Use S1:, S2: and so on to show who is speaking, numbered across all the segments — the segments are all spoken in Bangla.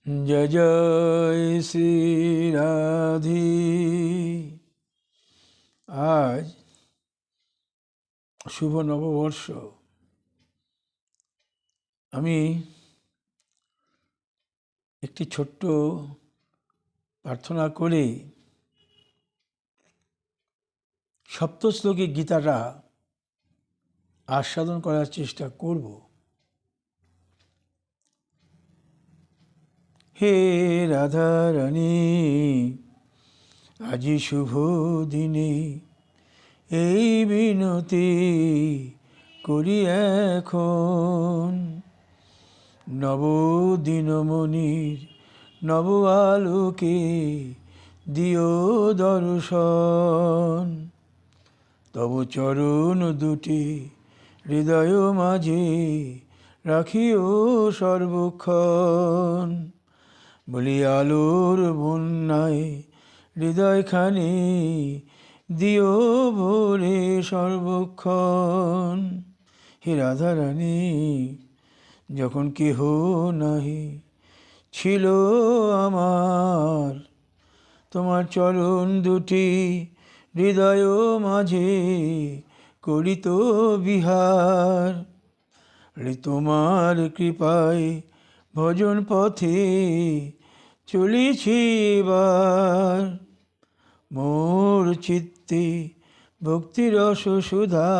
S1: जय जय श्री राधे। आज শুভ নববর্ষ। আমি একটি ছোট্ট প্রার্থনা করে সপ্তশ্লোকী গীতাটা আস্বাদন করার চেষ্টা করব। হে রাধারানী, আজি শুভ দিনে এই বিনতি করি এখন, নবদিনমণির নব আলোকে দিও দর্শন। তব চরণ দুটি হৃদয় মাঝে রাখিও সর্বক্ষণ, বলি আলোর বন্যায় হৃদয়খানি দিও ভরে সর্বক্ষণ। হে রাধারানী, যখন কেহ নাহি ছিল আমার, তোমার চরণ দুটি হৃদয় মাঝে করিত বিহার। তোমার কৃপায় ভজন পথে চলেছি এবার, মোর চিত্তে ভক্তিরস সুধা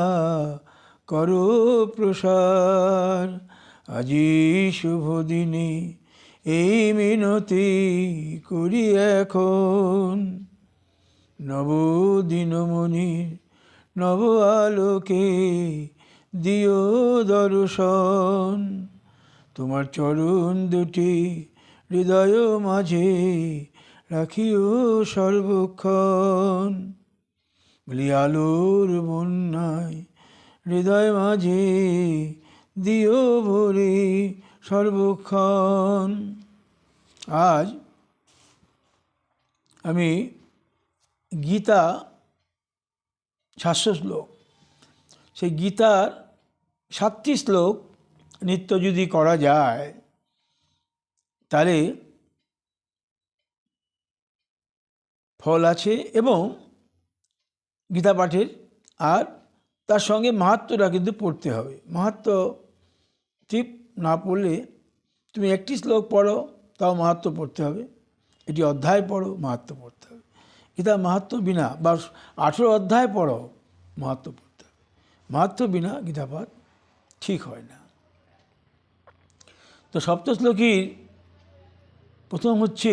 S1: করো প্রসার। আজি শুভ দিনে এই মিনতি করি এখন, নবদিনমণির নব আলোকে দিও দর্শন। তোমার চরণ দুটি হৃদয় মাঝে রাখিও সর্বক্ষণ, বলি আলোর বন্যায় হৃদয় মাঝে দিও ভরে সর্বক্ষণ। আজ আমি গীতা 700 শ্লোক, সেই গীতার 7টি শ্লোক নিত্য যদি করা যায় তাহলে ফল আছে, এবং গীতা পাঠের আর তার সঙ্গে মাহাত্ম্যটা কিন্তু পড়তে হবে। মাহাত্ম্য ঠিক না পড়লে, তুমি একটি শ্লোক পড়ো তাও মাহাত্ম্য পড়তে হবে, এটি অধ্যায় পড়ো মাহাত্ম্য পড়তে হবে। গীতা মাহাত্ম্য বিনা, বা 18 অধ্যায় পড়ো মাহাত্ম্য পড়তে হবে। মাহাত্ম্য বিনা গীতা পাঠ ঠিক হয় না। তো সপ্তশ্লোকীর প্রথম হচ্ছে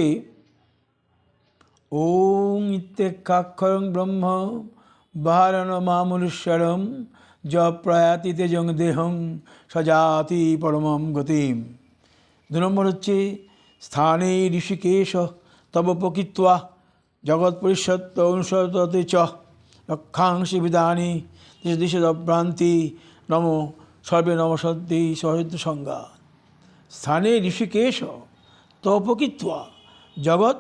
S1: ওং ইত্যেকাক্ষরং ব্রহ্ম বাহারণ মামনুষ্যরম য প্রয়াতি তেজং দেহং সজাতি পরমম গতিম। 2 নম্বর হচ্ছে স্থানে ঋষিকেশ তব প্রকৃত্বা জগৎ পরিষত্ব অনুসরতে চ রক্ষাংশি বিদানি দিশ ভ্রান্তি নম সর্বে নমসন্তি সহিত সংজ্ঞা। স্থানে ঋষিকেশ তব প্রকৃত্বা জগৎ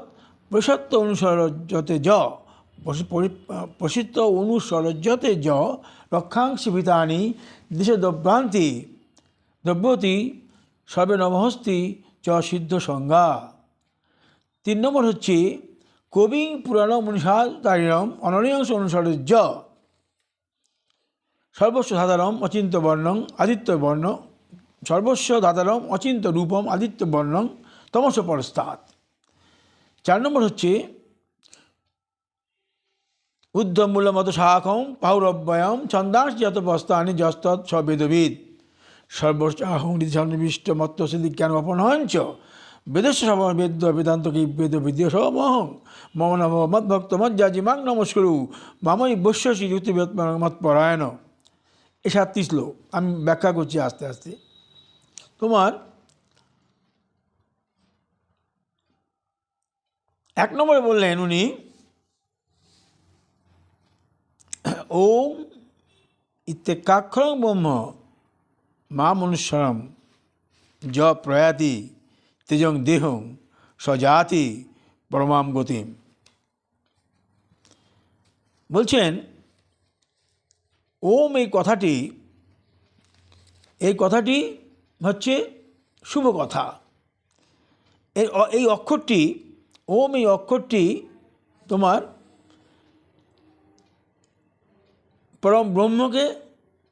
S1: প্রসিদ্ধ অনুসরজতে য প্রসিদ্ধ অনুসরজতে য রক্ষাংশি ভীতানি দিশদ্ভ্রান্তি দ্রব্যতি সর্বে নমহস্তি চ সিদ্ধ সংজ্ঞা। 3 নম্বর হচ্ছে কবিং পুরাণ মনীষাচারিণম অননীয়ংশ অনুসরজ সর্বস্ব ধাতারম অচিন্ত বর্ণং আদিত্য বর্ণ সর্বস্ব ধাতারম অচিন্ত রূপম আদিত্য বর্ণং তমস পরস্তাৎ। 4 নম্বর হচ্ছে উদ্ধমূলমত শাখম পাহুরব্যয়ম ছন্দাংশ যত বস্তানি যস্তৎ সবেদবিদ সর্বস্বাহং সন্নিবিষ্ট মত্ত সিদ্ধিজ্ঞান অপনহঞ্চ বেদস্য সবর বেদ বেদান্ত কি বেদ বিদ্য সমহং মম নম মদ্ভক্ত মজ্জাজি মাং নমস্কুরু মামই বৈশ্যসী যুক্তি মৎপরায়ণ। এই 7টি শ্লোক আমি ব্যাখ্যা করছি আস্তে আস্তে। তোমার 1 নম্বরে বললেন উনি ওং ইত্যেকাক্ষরং ব্রহ্ম মা মনুষ্যরম য প্রয়াতি তেজং দেহং সজাতি পরমাম গতিম। বলছেন ওম এই কথাটি হচ্ছে শুভ কথা। এই অক্ষরটি ওম, এই অক্ষরটি তোমার পরম ব্রহ্মকে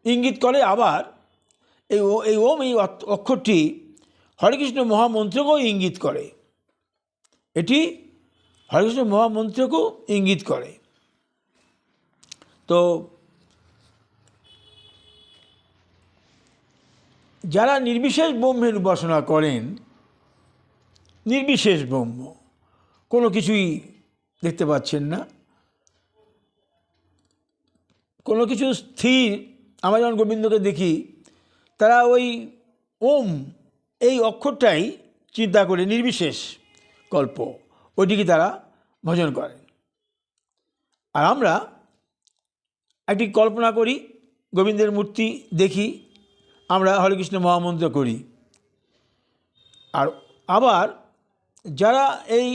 S1: ইঙ্গিত করে। আবার এই ওম, এই অক্ষরটি হরেকৃষ্ণ মহামন্ত্রকেও ইঙ্গিত করে। এটি হরেকৃষ্ণ মহামন্ত্রকেও ইঙ্গিত করে। তো যারা নির্বিশেষ ব্রহ্মের উপাসনা করেন, নির্বিশেষ ব্রহ্ম, কোনো কিছুই দেখতে পাচ্ছেন না, কোনো কিছু স্থির, আমরা যখন গোবিন্দকে দেখি, তারা ওই ওম এই অক্ষরটাই চিন্তা করে নির্বিশেষ কল্প ওইটিকে তারা ভজন করেন। আর আমরা একটি কল্পনা করি, গোবিন্দের মূর্তি দেখি, আমরা হরেকৃষ্ণ মহামন্ত্র করি। আর আবার যারা এই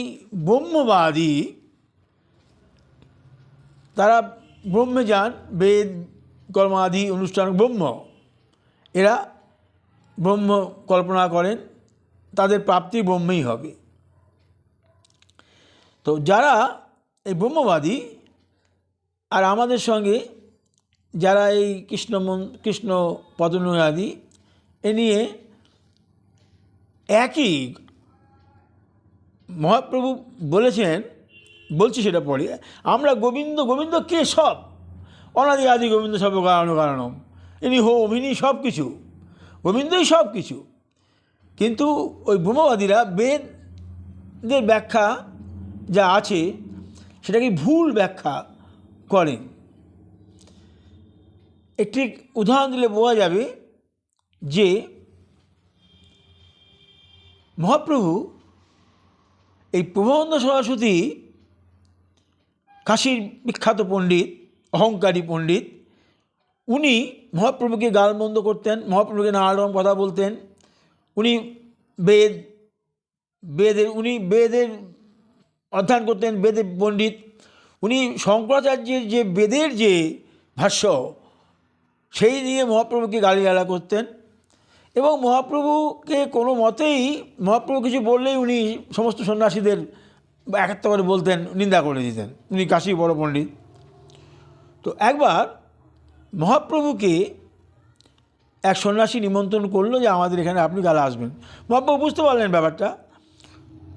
S1: ব্রহ্মবাদী, তারা ব্রহ্মে যান, বেদ কর্মাদি অনুষ্ঠান ব্রহ্ম, এরা ব্রহ্ম কল্পনা করেন, তাদের প্রাপ্তি ব্রহ্মেই হবে। তো যারা এই ব্রহ্মবাদী আর আমাদের সঙ্গে যারা এই কৃষ্ণ পদনয়াদি এ নিয়ে একই, মহাপ্রভু বলেছেন, বলছি সেটা পড়ে, আমরা গোবিন্দ, গোবিন্দ কে? সব অনাদি আদি গোবিন্দ সব কারণ কারণম, ইনি হোম, ইনি সব কিছু, গোবিন্দই সব কিছু। কিন্তু ওই ব্রহ্মবাদীরা বেদের ব্যাখ্যা যা আছে সেটাকে ভুল ব্যাখ্যা করেন। একটি উদাহরণ দিলে বোঝা যাবে যে মহাপ্রভু এই প্রভানন্দ সরস্বতী, কাশীর বিখ্যাত পণ্ডিত, অহংকারী পণ্ডিত, উনি মহাপ্রভুকে গালমন্দ করতেন, মহাপ্রভুকে নানা রকম কথা বলতেন। উনি বেদের অধ্যয়ন করতেন, বেদের পণ্ডিত। উনি শঙ্করাচার্যের যে বেদের যে ভাষ্য, সেই নিয়ে মহাপ্রভুকে গালিগালা করতেন। এবং মহাপ্রভুকে কোনো মতেই, মহাপ্রভু কিছু বললেই উনি সমস্ত সন্ন্যাসীদের একটা করে বলতেন, নিন্দা করে দিতেন। উনি কাশী বড় পণ্ডিত। তো একবার মহাপ্রভুকে এক সন্ন্যাসী নিমন্ত্রণ করলো যে আমাদের এখানে আপনি কাল আসবেন। মহাপ্রভু বুঝতে পারলেন ব্যাপারটা।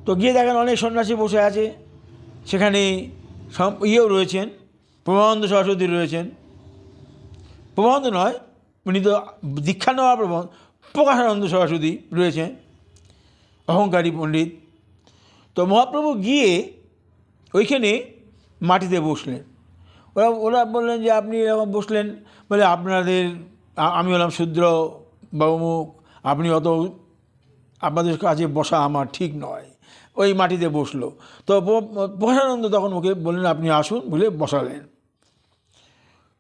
S1: তো গিয়ে দেখেন অনেক সন্ন্যাসী বসে আছে, সেখানে ইয়েও রয়েছেন, প্রভানন্দ সরস্বতী রয়েছেন। প্রভানন্দ নয়, উনি তো দীক্ষা নেওয়া প্রকাশানন্দ সরস্বতী রয়েছেন, অহংকারী পণ্ডিত। তো মহাপ্রভু গিয়ে ওইখানে মাটিতে বসলেন। ওরা বললেন যে আপনি এরকম বসলেন, বলে আমি হলাম শূদ্র বা অমুক, আপনি আপনাদের কাছে বসা আমার ঠিক নয়। ওই মাটিতে বসলো। তো প্রকাশানন্দ তখন ওকে বললেন আপনি আসুন, বলে বসালেন।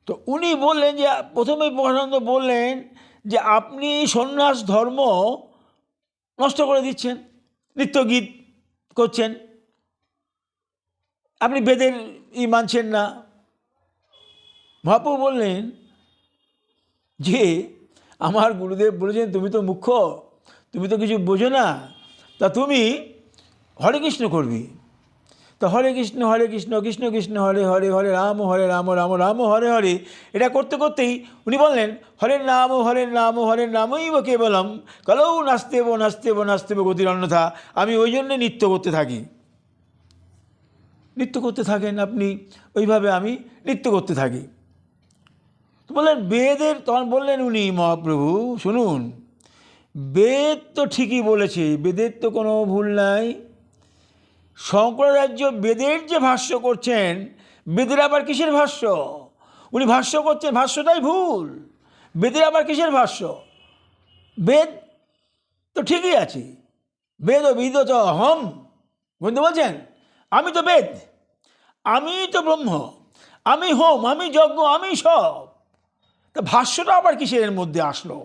S1: তো উনি বললেন যে, প্রথমেই প্রকাশানন্দ বললেন যে আপনি সন্ন্যাস ধর্ম নষ্ট করে দিচ্ছেন, নৃত্যগীত করছেন, আপনি বেদের মানছেন না। মহাপ্রভু বললেন যে আমার গুরুদেব বলেছেন তুমি তো মুখ্য, তুমি তো কিছু বোঝো না, তা তুমি হরে কৃষ্ণ করবি। তো হরে কৃষ্ণ কৃষ্ণ কৃষ্ণ হরে হরে, হরে রাম রাম রাম হরে হরে, এটা করতে করতেই উনি বললেন হরের নামই কেবলম কলৌ নাস্তেব গতির অন্যথা। আমি ওই জন্যে নৃত্য করতে থাকি। নৃত্য করতে থাকেন আপনি, ওইভাবে আমি নৃত্য করতে থাকি। তো বললেন বেদের, তখন বললেন উনি মহাপ্রভু শুনুন, বেদ তো ঠিকই বলেছে, বেদের তো কোনো ভুল নাই। শঙ্করাচার্য বেদের যে ভাষ্য করছেন, বেদের আবার কিসের ভাষ্য? উনি ভাষ্য করছেন, ভাষ্যটাই ভুল। বেদের আবার কিসের ভাষ্য? বেদ তো ঠিকই আছে, বেদ ও বিদ চ অহম। বন্ধু বলছেন আমি তো বেদ, আমি তো ব্রহ্ম, আমি হোম, আমি যজ্ঞ, আমি সব। তা ভাষ্যটা আবার কিসের এর মধ্যে আসলো?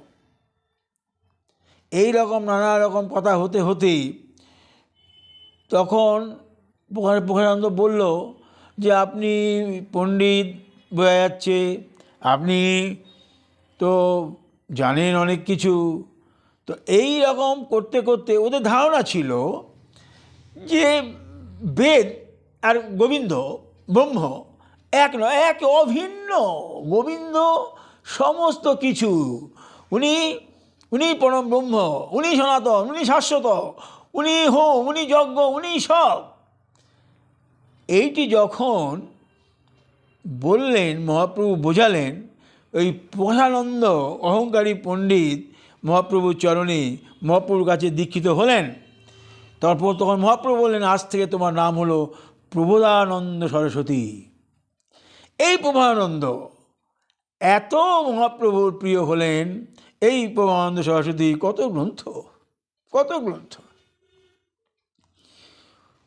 S1: এই রকম নানা রকম কথা হতে হতেই তখন প্রকাশানন্দ বলল যে আপনি পণ্ডিত, বোঝা যাচ্ছে আপনি তো জানেন অনেক কিছু। তো এই রকম করতে করতে ওদের ধারণা ছিল যে বেদ আর গোবিন্দ ব্রহ্ম এক নয়, এক অভিন্ন। গোবিন্দ সমস্ত কিছু, উনি পরম ব্রহ্ম, উনি সনাতন, উনি শাশ্বত, উনি হোম, উনি যজ্ঞ, উনি সব। এইটি যখন বললেন, মহাপ্রভু বোঝালেন, ওই প্রসানন্দ অহংকারী পণ্ডিত মহাপ্রভুর চরণে মহাপ্রভুর কাছে দীক্ষিত হলেন। তারপর তখন মহাপ্রভু বললেন, আজ থেকে তোমার নাম হলো প্রবোধানন্দ সরস্বতী। এই প্রবোধানন্দ এত মহাপ্রভুর প্রিয় হলেন, এই প্রবোধানন্দ সরস্বতী কত গ্রন্থ, কত গ্রন্থ,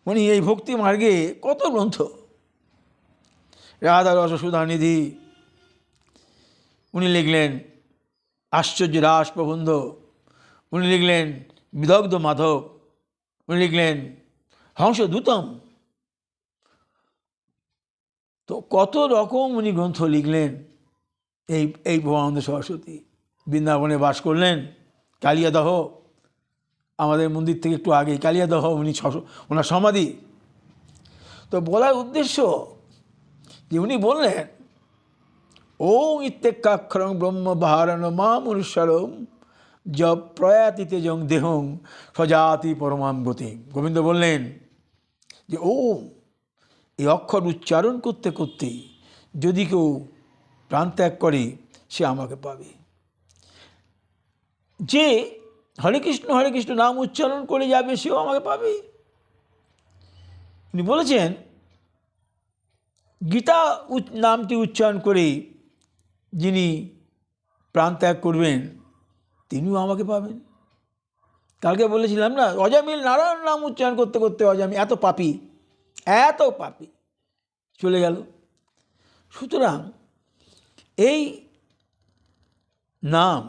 S1: উনি এই ভক্তি মার্গে কত গ্রন্থ। রাধা রস সুধানিধি উনি লিখলেন, আশ্চর্য রাস প্রবন্ধ উনি লিখলেন, বিদগ্ধ মাধব উনি লিখলেন, হংসদূতম। তো কত রকম উনি গ্রন্থ লিখলেন। এই প্রবোধানন্দ সরস্বতী বৃন্দাবনে বাস করলেন, কালিয়াদহ, আমাদের মন্দির থেকে একটু আগে কালিয়াদহ উনি ওনার সমাধি। তো বলার উদ্দেশ্য যে উনি বললেন, ওং ইত্যেকাক্ষরং ব্রহ্ম বাহারণ মা মনুষ্যরম য প্রয়াতিতে জং দেহং স্বজাতি পরমাম্বতী। গোবিন্দ বললেন যে ওম, এই অক্ষর উচ্চারণ করতে করতে যদি কেউ প্রাণত্যাগ করে সে আমাকে পাবে। যে হরে কৃষ্ণ নাম উচ্চারণ করে যাবে সেও আমাকে পাবে। উনি বলেছেন, গীতা নামটি উচ্চারণ করে যিনি প্রাণত্যাগ করবেন তিনিও আমাকে পাবেন। কালকে বলেছিলাম না, অজামিল নারায়ণ নাম উচ্চারণ করতে করতে অজামিল এত পাপী চলে গেল। সুতরাং এই নাম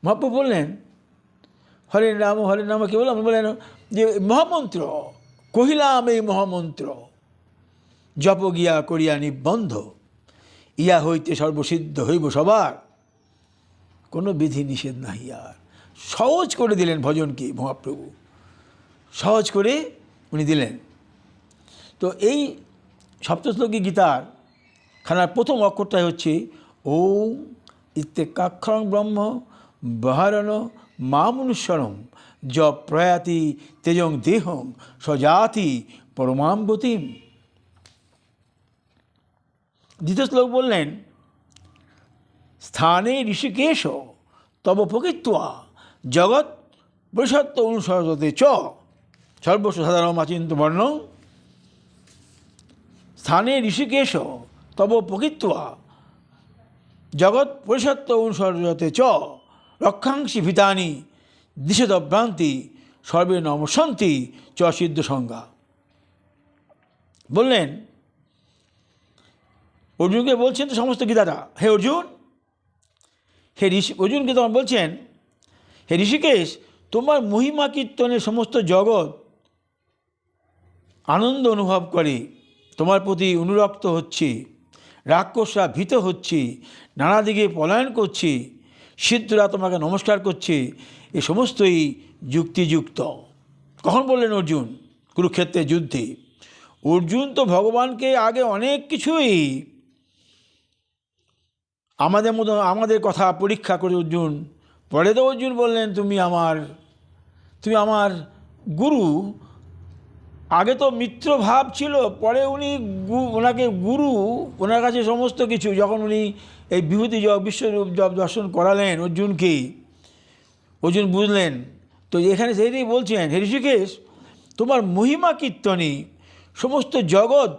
S1: মহাপ্রভু বললেন, হরে নাম কি বললাম, বললেন যে মহামন্ত্র কহিলাম, এই মহামন্ত্র জপ গিয়া করিয়া নিবন্ধ, ইয়া হইতে সর্বসিদ্ধ হইব সবার, কোনো বিধি নিষেধ নাহি আর। সহজ করে দিলেন ভজনকে মহাপ্রভু, সহজ করে উনি দিলেন। তো এই সপ্তশ্লোকী গীতার খানার প্রথম অক্ষরটাই হচ্ছে ওম ইত্যেকাক্ষরং ব্রহ্ম বাহারণ মা মনুষ্যরম য প্রয়াতি তেজং দেহং স্বজাতি পরমাম্বতীম। দ্বিতীয় শ্লোক বললেন, স্থানে ঋষিকেশ তব প্রকৃত্বা জগৎ বৈষত্ব অনুসরতে চ সর্বস্ব সাধারণ আচিন্ত বর্ণ। স্থানে ঋষিকেশ তব প্রকৃত্বা জগৎ পরিষত্ব অনুসরতে চ রক্ষাংশি ভীতানি দিশদভ্রান্তি সর্বে নমসন্তি চ সিদ্ধ সংজ্ঞা। বললেন, অর্জুনকে বলছেন তো সমস্ত গীতাটা, হে অর্জুন, অর্জুনকে তখন বলছেন, হে ঋষিকেশ, তোমার মহিমা কীর্তনে সমস্ত জগৎ আনন্দ অনুভব করে, তোমার প্রতি অনুরক্ত হচ্ছে, রাক্ষসরা ভীত হচ্ছে, নানা দিকে পলায়ন করছে, সিদ্ধরা তোমাকে নমস্কার করছে, এ সমস্তই যুক্তিযুক্ত। কখন বললেন অর্জুন? কুরুক্ষেত্রের যুদ্ধে। অর্জুন তো ভগবানকে আগে অনেক কিছুই আমাদের কথা পরীক্ষা করে অর্জুন, পরে তো অর্জুন বললেন, তুমি আমার গুরু। আগে তো মিত্র ভাব ছিল, পরে উনি ওনাকে গুরু, ওনার কাছে সমস্ত কিছু। যখন উনি এই বিভূতি বিশ্বরূপ দর্শন করালেন অর্জুনকে, অর্জুন বুঝলেন। তো এখানে সেইটাই বলছেন, হে ঋষিকেশ, তোমার মহিমা কীর্তনে সমস্ত জগৎ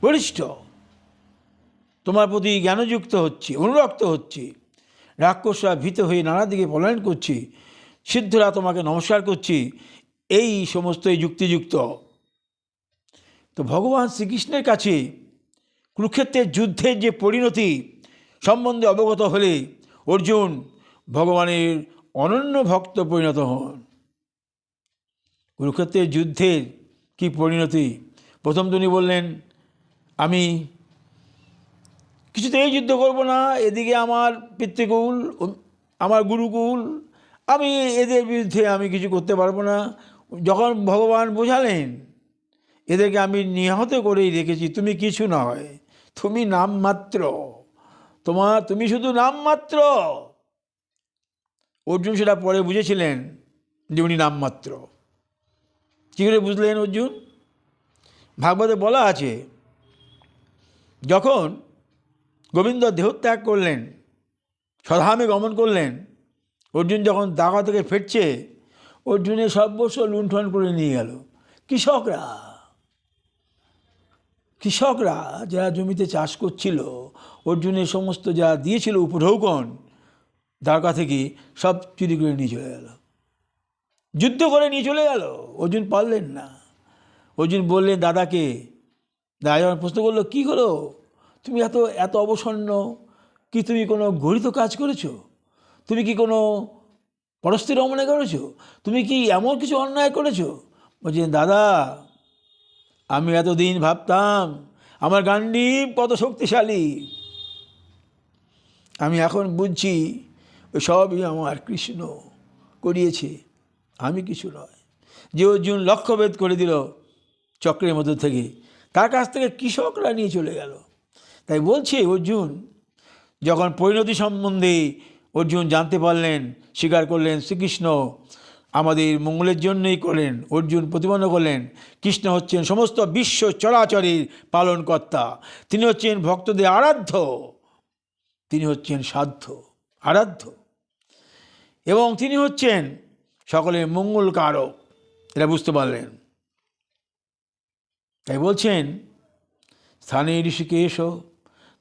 S1: বলিষ্ঠ, তোমার প্রতি জ্ঞানযুক্ত হচ্ছে, অনুরক্ত হচ্ছে, রাক্ষসরা ভীত হয়ে নানা দিকে পলায়ন করছে, সিদ্ধরা তোমাকে নমস্কার করছে, এই সমস্তই যুক্তিযুক্ত। তো ভগবান শ্রীকৃষ্ণের কাছে কুরুক্ষেত্রের যুদ্ধের যে পরিণতি সম্বন্ধে অবগত হলে অর্জুন ভগবানের অনন্য ভক্ত পরিণত হন। কুরুক্ষেত্রের যুদ্ধের কি পরিণতি! প্রথম তিনি বললেন, আমি কিছুতেই যুদ্ধ করব না, এদিকে আমার পিতৃকুল, আমার গুরুকুল, আমি এদের বিরুদ্ধে আমি কিছু করতে পারবো না। যখন ভগবান বোঝালেন, এদেরকে আমি নিহত করেই রেখেছি, তুমি কিছু নয়, তুমি নামমাত্র, তুমি শুধু নামমাত্র। অর্জুন সেটা পরে বুঝেছিলেন যে উনি নামমাত্র। কী করে বুঝলেন অর্জুন? ভাগবতে বলা আছে, যখন গোবিন্দ দেহত্যাগ করলেন, স্বধামে গমন করলেন, অর্জুন যখন দাগা থেকে ফিরছে, অর্জুনের সর্বস্ব লুণ্ঠন করে নিয়ে গেল কৃষকরা যারা জমিতে চাষ করছিল, অর্জুনের সমস্ত যা দিয়েছিল উপঢৌকন দ্বারকা থেকে সব চুরি করে নিয়ে চলে গেল, যুদ্ধ করে নিয়ে চলে গেল। অর্জুন পারলেন না। অর্জুন বললেন দাদাকে, দাদা যখন প্রশ্ন করলো, কী হলো, তুমি এত এত অবসন্ন, কি তুমি কোনো গরিত কাজ করেছো? তুমি কি কোনো পরস্ত্রী রমণে করেছো? তুমি কি এমন কিছু অন্যায় করেছো? বলছেন, দাদা আমি এতদিন ভাবতাম আমার গান্ডীব কত শক্তিশালী, আমি এখন বুঝছি ওই সবই আমার কৃষ্ণ করিয়েছে, আমি কিছু নয়। যে অর্জুন লক্ষ্যভেদ করে দিল চক্রের মধ্যে থেকে, তার কাছ থেকে কৃষকরা নিয়ে চলে গেল। তাই বলছে অর্জুন, যখন পরিণতি সম্বন্ধে অর্জুন জানতে পারলেন, স্বীকার করলেন শ্রীকৃষ্ণ আমাদের মঙ্গলের জন্যই করলেন, অর্জুন প্রতিপন্ন করলেন কৃষ্ণ হচ্ছেন সমস্ত বিশ্ব চরাচরের পালনকর্তা, তিনি হচ্ছেন ভক্তদের আরাধ্য, তিনি হচ্ছেন সাধ্য আরাধ্য, এবং তিনি হচ্ছেন সকলের মঙ্গল কারক, এটা বুঝতে পারলেন। তাই বলছেন, স্থানে ঋষিকেশ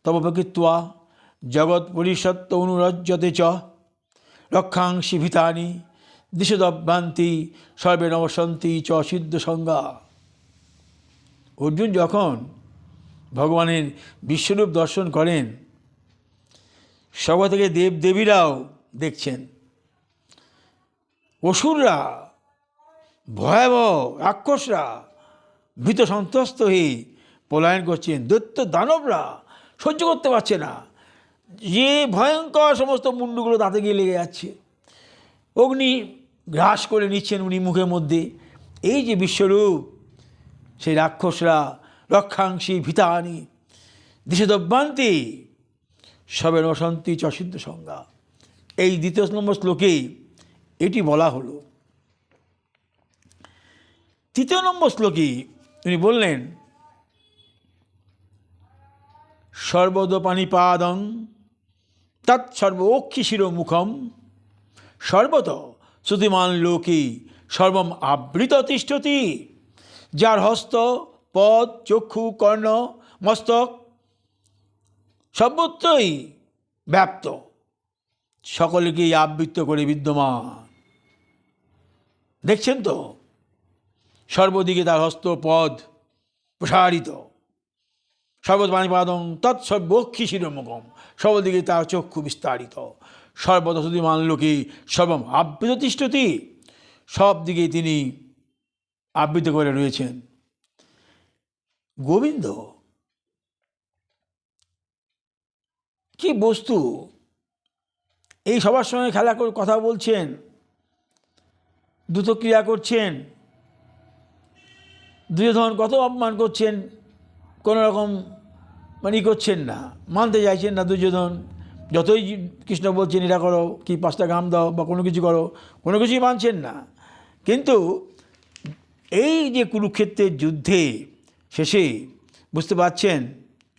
S1: তবপকৃত্বা জগৎ পরিষত্ব অনুরজ্যতে চ রক্ষাংশি ভীতানি দিশদভ্রান্তি সর্বে নবসন্তি চ সিদ্ধ সংজ্ঞা। অর্জুন যখন ভগবানের বিশ্বরূপ দর্শন করেন, সর্ব থেকে দেবদেবীরাও দেখছেন, অসুররা ভয়াবহ রাক্ষসরা ভীত সন্ত্রস্ত হয়ে পলায়ন করছেন, দৈত্য দানবরা সহ্য করতে পারছে না, যে ভয়ঙ্কর সমস্ত মুন্ডুগুলো দাঁতে গিয়ে লেগে যাচ্ছে, অগ্নি গ্রাস করে নিচ্ছেন উনি মুখের মধ্যে। এই যে বিশ্বরূপ, সেই রাক্ষসরা রক্ষাংশী ভীতানি দিশদভ্রান্তি সবে নশন্তি চ সিদ্ধ সংজ্ঞা। এই ২য় নম্বর শ্লোকে এটি বলা হলো। ৩য় নম্বর শ্লোকে তিনি বললেন, সর্বদপানিপাদং তৎসর্বক্ষি শিরোমুখম সর্বত শ্রুতিমান লোকে সর্বম আবৃত তিষ্ঠতি। যার হস্ত পদ চক্ষু কর্ণ মস্তক সর্বত্রই ব্যাপ্ত, সকলকেই আবৃত করে বিদ্যমান। দেখছেন তো, সর্বদিকে তার হস্ত পদ প্রসারিত, সর্বপানিপাদং তৎসর্বক্ষি শিরোমুখম, সর্বদিকে তার চক্ষু বিস্তারিত, সর্বত শ্রুতিমান লোকে সর্বম আবৃত তিষ্ঠতি, সব দিকে তিনি আবৃত করে রয়েছেন। গোবিন্দ কি বস্তু, এই সবার সঙ্গে খেলা করে কথা বলছেন, দ্রুত ক্রিয়া করছেন, দুর্যোধন কত অপমান করছেন, কোনো রকম মানে করছেন না, মানতে চাইছেন না দুর্যোধন। যতই কৃষ্ণ বলছেন এটা করো, কি 5টা গ্রাম দাও বা কোনো কিছু করো, কোনো কিছুই মানছেন না। কিন্তু এই যে কুরুক্ষেত্রের যুদ্ধে শেষে বুঝতে পারছেন,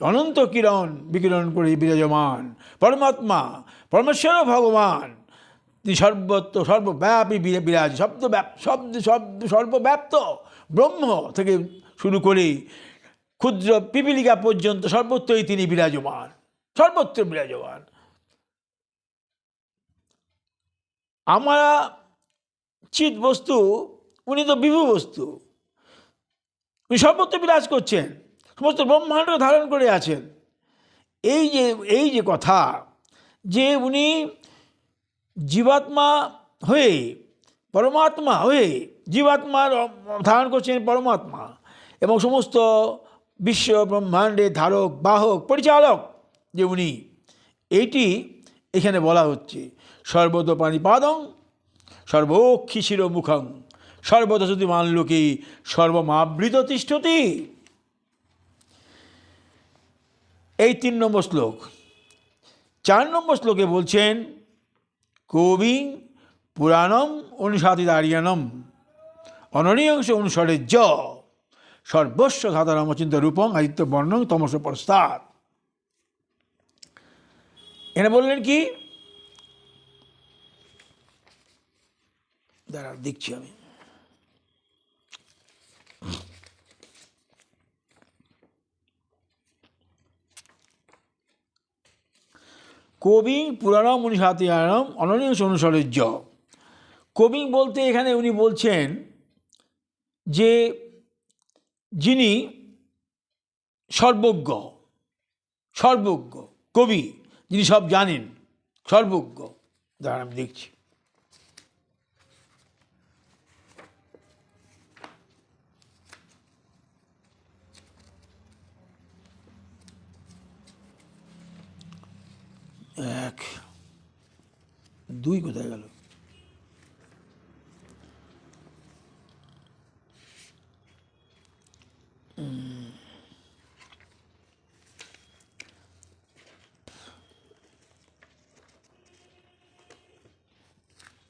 S1: অনন্ত কিরণ বিকিরণ করে বিরাজমান পরমাত্মা পরমেশ্বর ভগবান, তিনি সর্বত্র সর্বব্যাপী বিরাজ, সর্বব্যাপ্ত ব্রহ্ম থেকে শুরু করে ক্ষুদ্র পিপিলিকা পর্যন্ত সর্বত্রই তিনি বিরাজমান, সর্বত্র বিরাজমান। আমরা চিৎ বস্তু, উনি তো বিভু বস্তু, উনি সর্বত্র বিরাজ করছেন, সমস্ত ব্রহ্মাণ্ড ধারণ করে আছেন। এই যে কথা যে উনি জীবাত্মা হয়ে পরমাত্মা হয়ে জীবাত্মার ধারণ করছেন পরমাত্মা, এবং সমস্ত বিশ্ব ব্রহ্মাণ্ডের ধারক বাহক পরিচালক যে উনি, এইটি এখানে বলা হচ্ছে। সর্বত পানিপাদং সর্বক্ষি শিরোমুখং সর্বদা শ্রুতি মানলোকে সর্বমাবৃত তিষ্ঠতি। এই 3 নম্বর শ্লোক। 4 নম্বর শ্লোকে বলছেন কবিং পুরাণম অনুসাদিদারিয়ানম অননীয়ংশ অনুসরে য সর্বস্ব সাধারণ অচিন্ত রূপং আদিত্য বর্ণং তমস পরস্তাৎ। এখানে বললেন কি, দাঁড়া দেখছি আমি, কবিং পুরাণম অনুসাদিদারিয়ানম অননীয়ংশ অনুসরে য। কবিং বলতে এখানে উনি বলছেন যে যিনি সর্বজ্ঞ, সর্বজ্ঞ কবি, যিনি সব জানেন, সর্বজ্ঞ। দাঁড়ান আমি দেখছি। এক, দুই কোথায় গেল?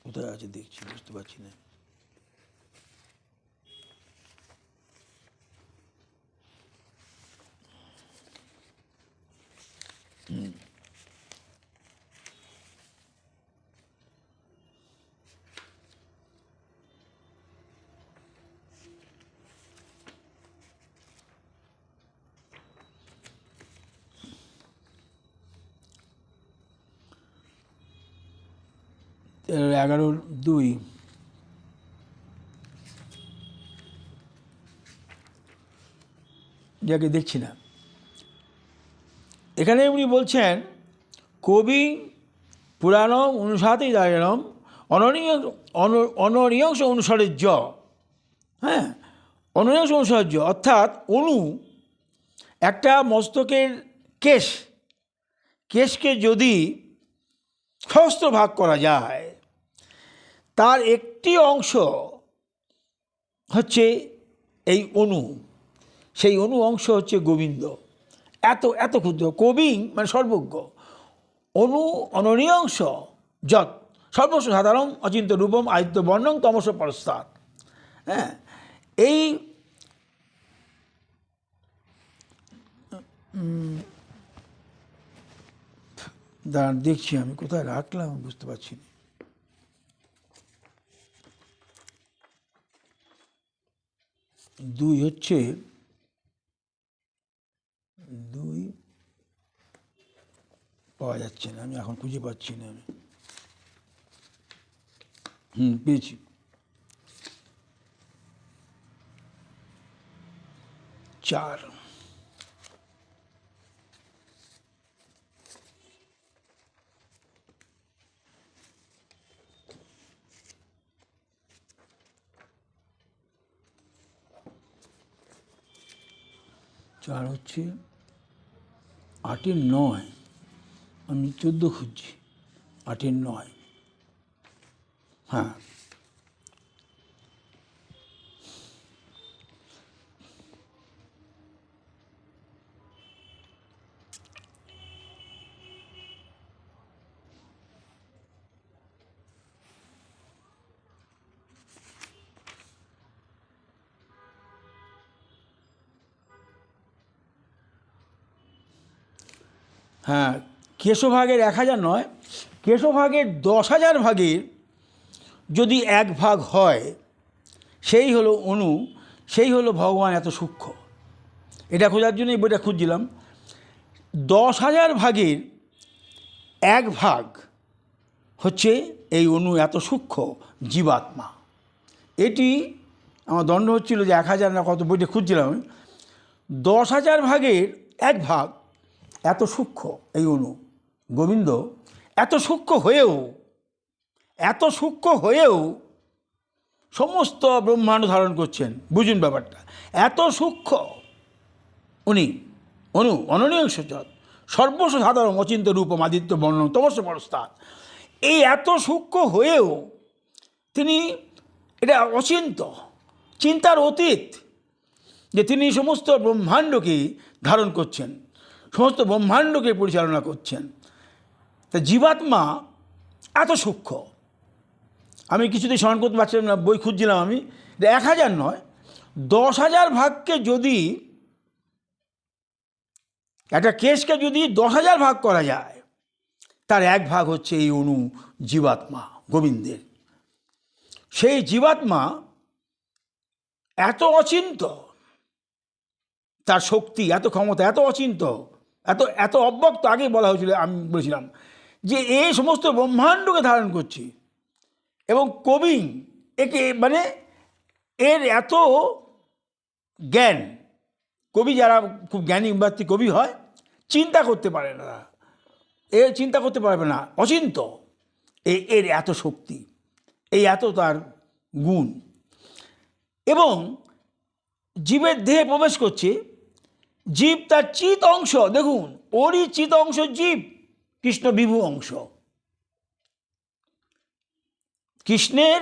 S1: কোথায় আছে দেখছি, বুঝতে পারছি না। এগারোর 2 যাকে দেখছি না। এখানে উনি বলছেন কবি পুরাণম অনুসাদিদারিয়ানম অননীয়ংশ অনুসরে য। হ্যাঁ, অননীয়ংশ অনুসরে য অর্থাৎ অনু একটা মস্তকের কেশকে যদি সহস্র ভাগ করা যায়, তার একটি অংশ হচ্ছে এই অনু, সেই অনু অংশ হচ্ছে গোবিন্দ। এত এত ক্ষুদ্র। কবিং মানে সর্বজ্ঞ, অনু অননীয়ংশ যৎ সর্বস্ব সাধারণ অচিন্ত রূপম আদিত্য বর্ণং তমস পরস্তাৎ। হ্যাঁ, এই দাঁড়ান দেখছি আমি, কোথায় রাখলাম বুঝতে পারছি না। দুই হচ্ছে 2 পাওয়া যাচ্ছে না, আমি এখন খুঁজে পাচ্ছি না আমি। পেয়েছি। 4 হচ্ছে 8-এর 9, আমি 14 খুঁজছি। 8-এর 9, হ্যাঁ। হ্যাঁ, কেশভাগের 1000 নয়, কেশভাগের 10,000 ভাগের যদি 1 ভাগ হয়, সেই হলো অনু, সেই হলো ভগবান এত সূক্ষ্ম। এটা খোঁজার জন্য এই বইটা খুঁজছিলাম। 10,000 ভাগের 1 ভাগ হচ্ছে এই অনু এত সূক্ষ্ম জীবাত্মা। এটি আমার দণ্ড হচ্ছিল যে 1000 না কত, বইটা খুঁজছিলাম। 10,000 ভাগের 1 ভাগ এত সূক্ষ্ম এই অনু। গোবিন্দ এত সূক্ষ্ম হয়েও সমস্ত ব্রহ্মাণ্ড ধারণ করছেন। বুঝুন ব্যাপারটা, এত সূক্ষ্ম উনি। অনু অননীয়ংশ যৎ সর্বস্ব সাধারণ অচিন্ত রূপম আদিত্য বর্ণং তমস পরস্তাৎ। এই এত সূক্ষ্ম হয়েও তিনি এটা অচিন্ত, চিন্তার অতীত, যে তিনি সমস্ত ব্রহ্মাণ্ডকে ধারণ করছেন, সমস্ত ব্রহ্মাণ্ডকে পরিচালনা করছেন। তা জীবাত্মা এত সূক্ষ্ম, আমি কিছুতেই স্মরণ করতে পারছিলাম না, বই খুঁজছিলাম আমি, 1000 নয় 10,000 ভাগকে যদি, একটা কেসকে যদি 10,000 ভাগ করা যায়, তার এক ভাগ হচ্ছে এই অণু জীবাত্মা গোবিন্দের। সেই জীবাত্মা এত অচিন্ত, তার শক্তি, এত ক্ষমতা, এত অচিন্ত, এত এত অব্যক্ত। আগে বলা হয়েছিল, আমি বলেছিলাম যে এই সমস্ত ব্রহ্মাণ্ডকে ধারণ করছি, এবং কবি একে মানে এর এত জ্ঞান, কবি যারা খুব জ্ঞানী ব্যক্তি কবি হয়, চিন্তা করতে পারে না, এ চিন্তা করতে পারবে না, অচিন্ত এর এত শক্তি, এই এত তার গুণ, এবং জীবের দেহে প্রবেশ করছে। জীব তার চিত অংশ, দেখুন ওরই চিত অংশ জীব, কৃষ্ণ বিভু অংশ। কৃষ্ণের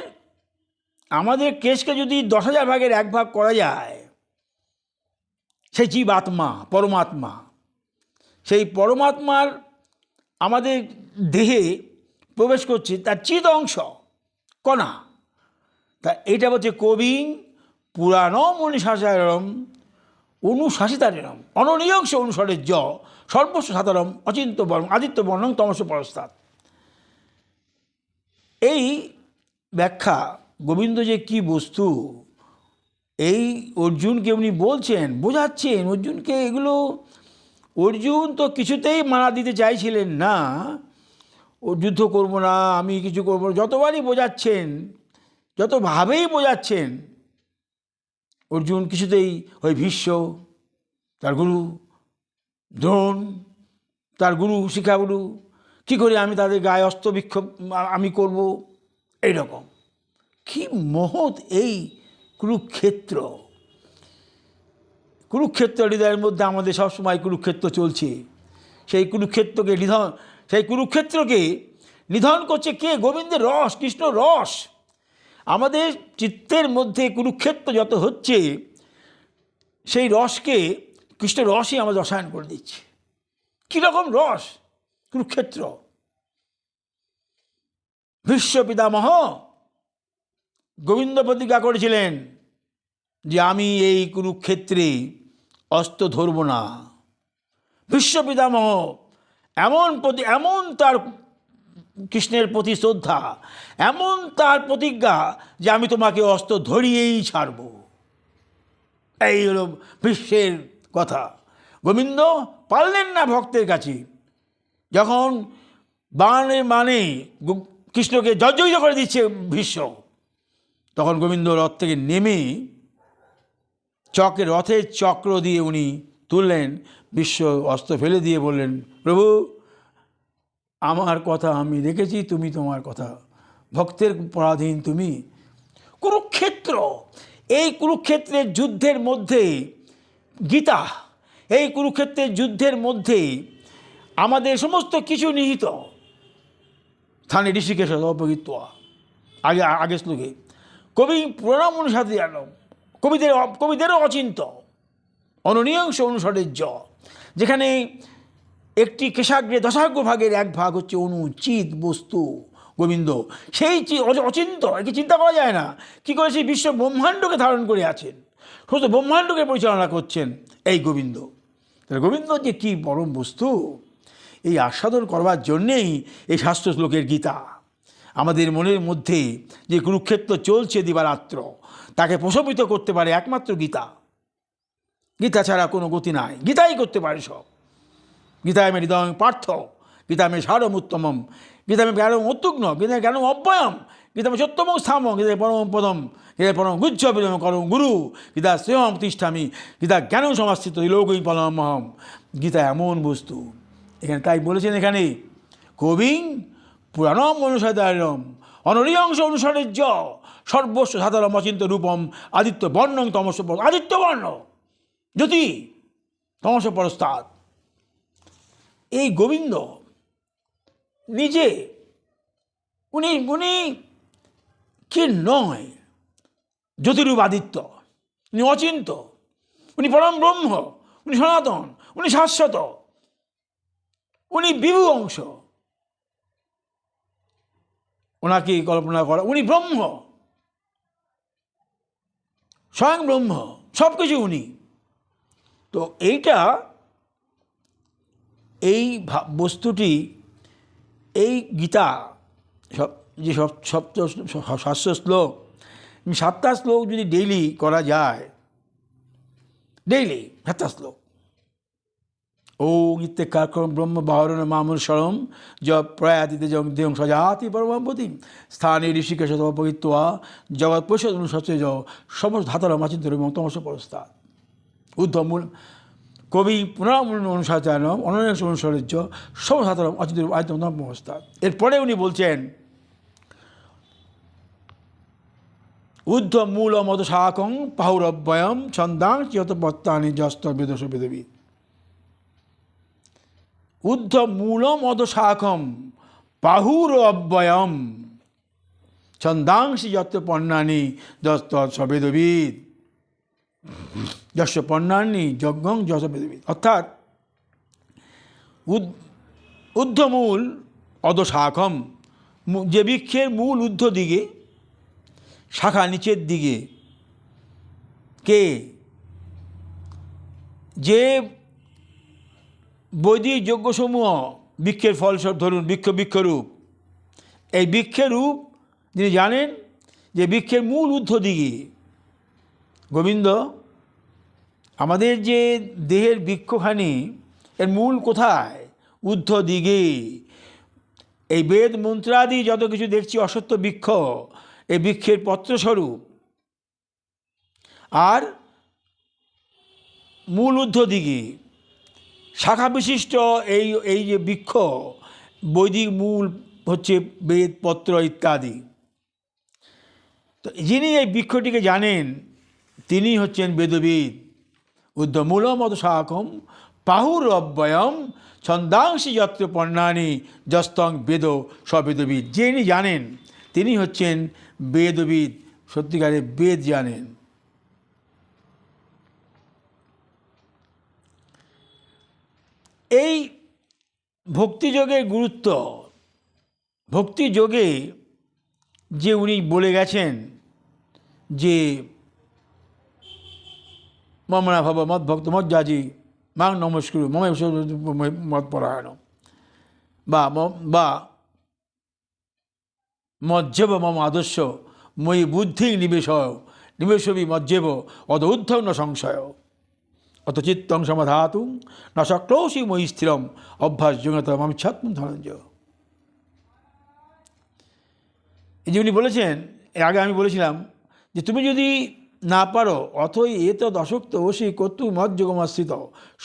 S1: আমাদের কেশকে যদি 10,000 ভাগের এক ভাগ করা যায়, সেই জীব আত্মা, পরমাত্মা, সেই পরমাত্মার আমাদের দেহে প্রবেশ করছে তার চিত অংশ, কণা। তা এটা বলছে কবি পুরাণম অনুশাসনম অনুশাসিতারম অননিয়ংশ অনুসরের জ সর্বস্ব সাধারণ অচিন্ত বর্ণ আদিত্য বর্ণং তমস পরস্তাৎ। এই ব্যাখ্যা, গোবিন্দ যে কি বস্তু, এই অর্জুনকে উনি বলছেন, বোঝাচ্ছেন অর্জুনকে এগুলো। অর্জুন তো কিছুতেই মানা দিতে চাইছিলেন না, ও যুদ্ধ করবো না, আমি কিছু করবো না, যতবারই বোঝাচ্ছেন, যতভাবেই বোঝাচ্ছেন, অর্জুন কিছুতেই ওই ভীষ্ম, তার গুরু দ্রোণ, তার গুরু শিক্ষাগুরু, কী করে আমি তাদের গায়ে অস্ত্র বিক্ষোভ আমি করব, এইরকম। কি মহৎ এই কুরুক্ষেত্র! কুরুক্ষেত্র হৃদয়ের মধ্যে আমাদের সবসময় কুরুক্ষেত্র চলছে। সেই কুরুক্ষেত্রকে নিধন, সেই কুরুক্ষেত্রকে নিধন করছে কে? গোবিন্দের রস, কৃষ্ণ রস। আমাদের চিত্তের মধ্যে কুরুক্ষেত্র যত হচ্ছে, সেই রসকে কৃষ্ণ রসই আমাদের রসায়ন করে দিচ্ছে। কীরকম রস কুরুক্ষেত্র! ভীষ্ম পিতামহ গোবিন্দ প্রতিজ্ঞা করেছিলেন যে আমি এই কুরুক্ষেত্রে অস্ত্র ধরব না। ভীষ্ম পিতামহ এমন তার কৃষ্ণের প্রতি শ্রদ্ধা, এমন তার প্রতিজ্ঞা যে আমি তোমাকে অস্ত্র ধরিয়েই ছাড়ব। এই হলো ভীষ্মের কথা। গোবিন্দ পারলেন না ভক্তের কাছে, যখন বাণে কৃষ্ণকে জর্জরিত করে দিচ্ছে ভীষ্ম, তখন গোবিন্দ রথ থেকে নেমে রথের চক্র দিয়ে উনি তুললেন, ভীষ্ম অস্ত্র ফেলে দিয়ে বললেন, প্রভু আমার কথা আমি রেখেছি, তুমি তোমার কথা, ভক্তের পরাধীন তুমি। কুরুক্ষেত্র, এই কুরুক্ষেত্রের যুদ্ধের মধ্যে গীতা, এই কুরুক্ষেত্রের যুদ্ধের মধ্যে আমাদের সমস্ত কিছু নিহিত। স্থানে ঋষিকেশ অপগীত্বা, আগে শ্লোকে কবি প্রণাম অনুসারে জানো, কবিদেরও অচিন্ত অননিয়ংশ অনুসরের জ, যেখানে একটি কেশাগ্রে দশাগ্র ভাগের এক ভাগ হচ্ছে অনুচিত বস্তু গোবিন্দ। সেই অচিন্ত, একে চিন্তা করা যায় না। কী করে সেই বিশ্ব ব্রহ্মাণ্ডকে ধারণ করে আছেন, সমস্ত ব্রহ্মাণ্ডকে পরিচালনা করছেন এই গোবিন্দ। তাহলে গোবিন্দ যে কী পরম বস্তু, এই আস্বাদন করবার জন্যেই এই শাস্ত্র শ্লোকের গীতা। আমাদের মনের মধ্যে যে কুরুক্ষেত্র চলছে দিবারাত্র, তাকে প্রশমিত করতে পারে একমাত্র গীতা। গীতা ছাড়া কোনো গতি নাই, গীতাই করতে পারে সব। গীতায় মে হৃদয় পার্থ, গীতা মে সারম উত্তমম, গীতা মে জ্ঞানম উত্তুগ্ন, গীতা জ্ঞানম অব্যয়ম, গীতা মে সত্যম স্থাম, গীতা পরম পদম, গীতা পরম গুজ্জ বিলম করম গুরু, গীতা শ্রেয়ম প্রতিষ্ঠামি, গীতা জ্ঞানম সমাস্থিত লোকই পরমহম। গীতা এমন বস্তু, এখানে তাই বলেছেন, এখানে কবিং পুরাণম অনুসারম অনরিয়ংশ অনুসারের জ সর্বস্ব সাধারণ অচিন্ত রূপম আদিত্য বর্ণং তমস, আদিত্য বর্ণ জ্যোতি তমস পরস্তাৎ। এই গোবিন্দ নিজে উনি কি নয়, জ্যোতিরূপ আদিত্য, উনি অচিন্ত, উনি পরম ব্রহ্ম, উনি সনাতন, উনি শাশ্বত, উনি বিভু অংশ। ওনাকে কল্পনা করা, উনি ব্রহ্ম, স্বয়ং ব্রহ্ম, সব কিছু উনি। তো এইটা, এই বস্তুটি, এই গীতা সব যে সপ্ত 700 শ্লোক, 7টা শ্লোক যদি ডেইলি করা যায়, ডেইলি 7টা শ্লোক, ও ইত্যেকাক্ষরম ব্রহ্ম বাহরণ মামুষরম য প্রয়াতিতে দেহং সজাতি পরমাপতি স্থানে ঋষিকেশ পবিত্রা জগৎ পরিষদ অনুসচ্ছে য সমস্ত ধাতরম আচিন্ত তমস পরস্তা উদ্ধমূল কবি পুনরামূল অনুসাচারণ অনন্যাস অনুসরজ্য সমস্ত ধাতরম অচিন্ত আয়তম অবস্থা। এরপরে উনি বলছেন ঊর্ধ্ব মূল মদ শাকং পাহুরব্যয়ম ছন্দাং চিহত পত্তানি যস্ত বেদস বেদবী। ঊর্ধ্ব মূলম অধশাখম পাহুর অব্যয়ম ছন্দাংশি যত পণ্যানি যস্ত সবেদবিদ যশ পণ্যানি যজ্ঞং যশ বেদবিদ। অর্থাৎ ঊর্ধ্বমূল অধশাখম, যে বৃক্ষের মূল ঊর্ধ্ব দিকে, শাখা নিচের দিকে, কে যে বৈদিক যজ্ঞসমূহ বৃক্ষের ফলস্বরূপ, ধরুন বৃক্ষরূপ, এই বৃক্ষের রূপ যিনি জানেন, যে বৃক্ষের মূল ঊর্ধ্ব দিকে। গোবিন্দ, আমাদের যে দেহের বৃক্ষখানি, এর মূল কোথায়? ঊর্ধ্ব দিকে। এই বেদ মন্ত্রাদি যত কিছু দেখছি অসত্য বৃক্ষ, এই বৃক্ষের পত্রস্বরূপ, আর মূল ঊর্ধ্ব দিকে শাখা বিশিষ্ট এই যে বৃক্ষ, বৈদিক মূল হচ্ছে বেদ পত্র ইত্যাদি। তো যিনি এই বৃক্ষটিকে জানেন, তিনি হচ্ছেন বেদবিদ। ঊর্ধ্বমূলম অধশাখম পাহুর অব্যয়ম ছন্দাংশি যত্র পণ্যানি যস্তং বেদ সবেদবিদ। যিনি জানেন, তিনি হচ্ছেন বেদবিদ, সত্যিকারে বেদ জানেন। এই ভক্তিযোগের গুরুত্ব, ভক্তিযোগে যে উনি বলে গেছেন যে মমনা ভব মদ ভক্ত মজ্জাজি মাং নমস্কুর মৎপরায়ণ, বা মজ্জেব মম আদর্শ মই বুদ্ধি নিবেশবি মজ্জেব অদ ঊর্ধ্বং ন সংশয় অত চিত্তং সমাধাতু ন শক্তৌষি মই স্থিরম অভ্যাস যোগতম আমি ছত্ম ধনঞ্জয়। এই যে উনি বলেছেন, এর আগে আমি বলেছিলাম যে তুমি যদি না পারো, অথই এ তো দশক্ত অবশ্যই কর্তু মজ্জগমাশ্রিত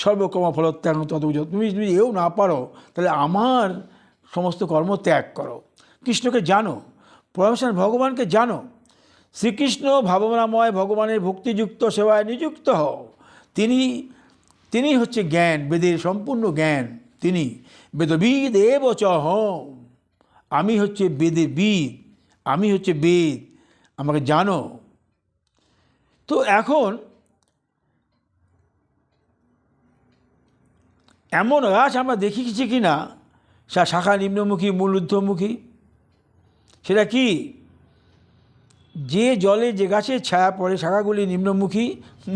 S1: সর্বকর্ম ফলত্যাগ তত, তুমি যদি এও না পারো, তাহলে আমার সমস্ত কর্ম ত্যাগ করো। কৃষ্ণকে জানো, পরমেশ্বর ভগবানকে জানো, শ্রীকৃষ্ণ ভাবনাময় ভগবানের ভক্তিযুক্ত সেবায় নিযুক্ত হও। তিনি হচ্ছে জ্ঞান, বেদের সম্পূর্ণ জ্ঞান তিনি। বেদবিদ এব চ হম, আমি হচ্ছে বেদের বিদ, আমি হচ্ছে বেদ, আমাকে জানো। তো এখন এমন গাছ আমরা দেখিছি কি না, শাখা নিম্নমুখী মূল ঊর্ধ্বমুখী? সেটা কি? যে জলে যে গাছের ছায়া পড়ে, শাখাগুলি নিম্নমুখী,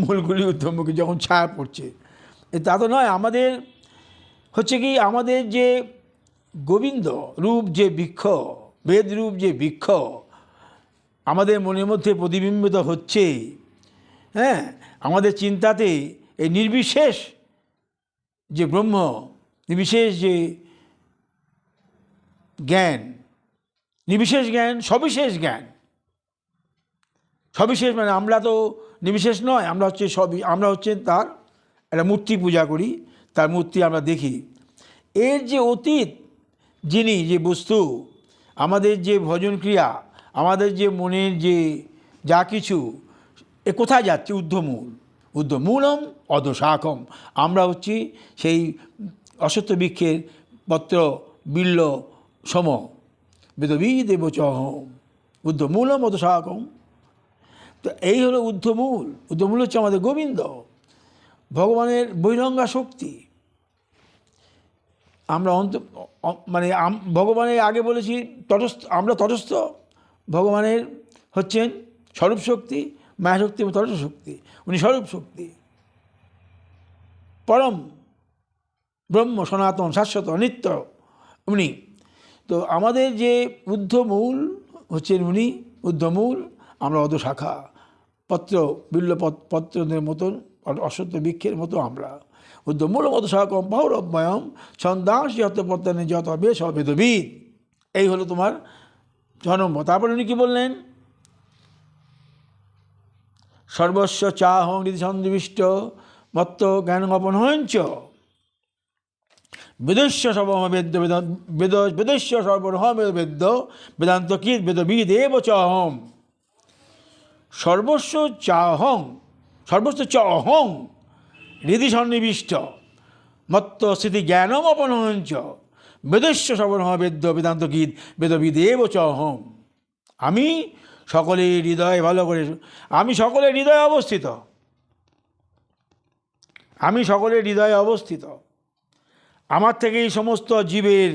S1: মূলগুলি ঊর্ধ্বমুখী যখন ছায়া পড়ছে। তা তো নয়, আমাদের হচ্ছে কি, আমাদের যে গোবিন্দ রূপ যে বৃক্ষ, বেদ রূপ যে বৃক্ষ আমাদের মনের মধ্যে প্রতিবিম্বিত হচ্ছে, হ্যাঁ, আমাদের চিন্তাতে এই নির্বিশেষ যে ব্রহ্ম, নির্বিশেষ যে জ্ঞান, নির্বিশেষ জ্ঞান, সবিশেষ জ্ঞান। সবিশেষ মানে আমরা তো নির্বিশেষ নয়, আমরা হচ্ছে সবই, আমরা হচ্ছে তার একটা মূর্তি পূজা করি, তার মূর্তি আমরা দেখি। এর যে অতীত যিনি, যে বস্তু, আমাদের যে ভজন ক্রিয়া, আমাদের যে মনের যে যা কিছু, এ কোথায় যাচ্ছে? ঊর্ধ্বমূল। ঊর্ধ্বমূলম অধশাখম, আমরা হচ্ছি সেই অশ্বত্থ বৃক্ষের পত্র বিল্ল সম। বেদবিদ এব চ হম ঊর্ধ্বমূলম অধশাখম তো এই হলো ঊর্ধ্বমূল। ঊর্ধ্বমূল হচ্ছে আমাদের গোবিন্দ, ভগবানের বহিরঙ্গা শক্তি। আমরা মানে ভগবানের আগে বলেছি তটস্থ, আমরা তটস্থ, ভগবানের হচ্ছেন স্বরূপ শক্তি, মায়া শক্তি এবং তটস্থ শক্তি। উনি স্বরূপ শক্তি, পরম ব্রহ্ম, সনাতন, শাশ্বত, নিত্য উনি। তো আমাদের যে ঊর্ধ্বমূল হচ্ছেন উনি, ঊর্ধ্বমূল, আমরা অধঃশাখা, পত্র বিল্ল পত্রদের মতন, অশ্বত্থ বৃক্ষের মতো আমরা। ঊর্ধ্বমূল অধঃশাখম পৌরভ্যয়ম ছন্দাংশ যত পত্তানে যত বেশ বেদবিদ। এই হলো তোমার জন্ম। তারপরে উনি কী বললেন? সর্বস্ব চাহং হৃদি সন্নিবিষ্ট মত্ত জ্ঞানগোপন হঞ্চ বেদস্য সর্বম বেদ্য বেদস্য সর্বরহম বেদ্য বেদান্ত কীট বেদবিদ এব চাহম। সর্বস্ব চাহং, সর্বস্ব চ অহং হৃদি সন্নিবিষ্ট মত্ত স্থিতি জ্ঞানম অপনহঞ্চ বেদস্য সর্বরহম বেদ্য বেদান্ত কীট বেদবিদ এব চাহম। আমি সকলের হৃদয়ে, ভালো করে, আমি সকলের হৃদয়ে অবস্থিত, আমি সকলের হৃদয়ে অবস্থিত। আমার থেকেই সমস্ত জীবের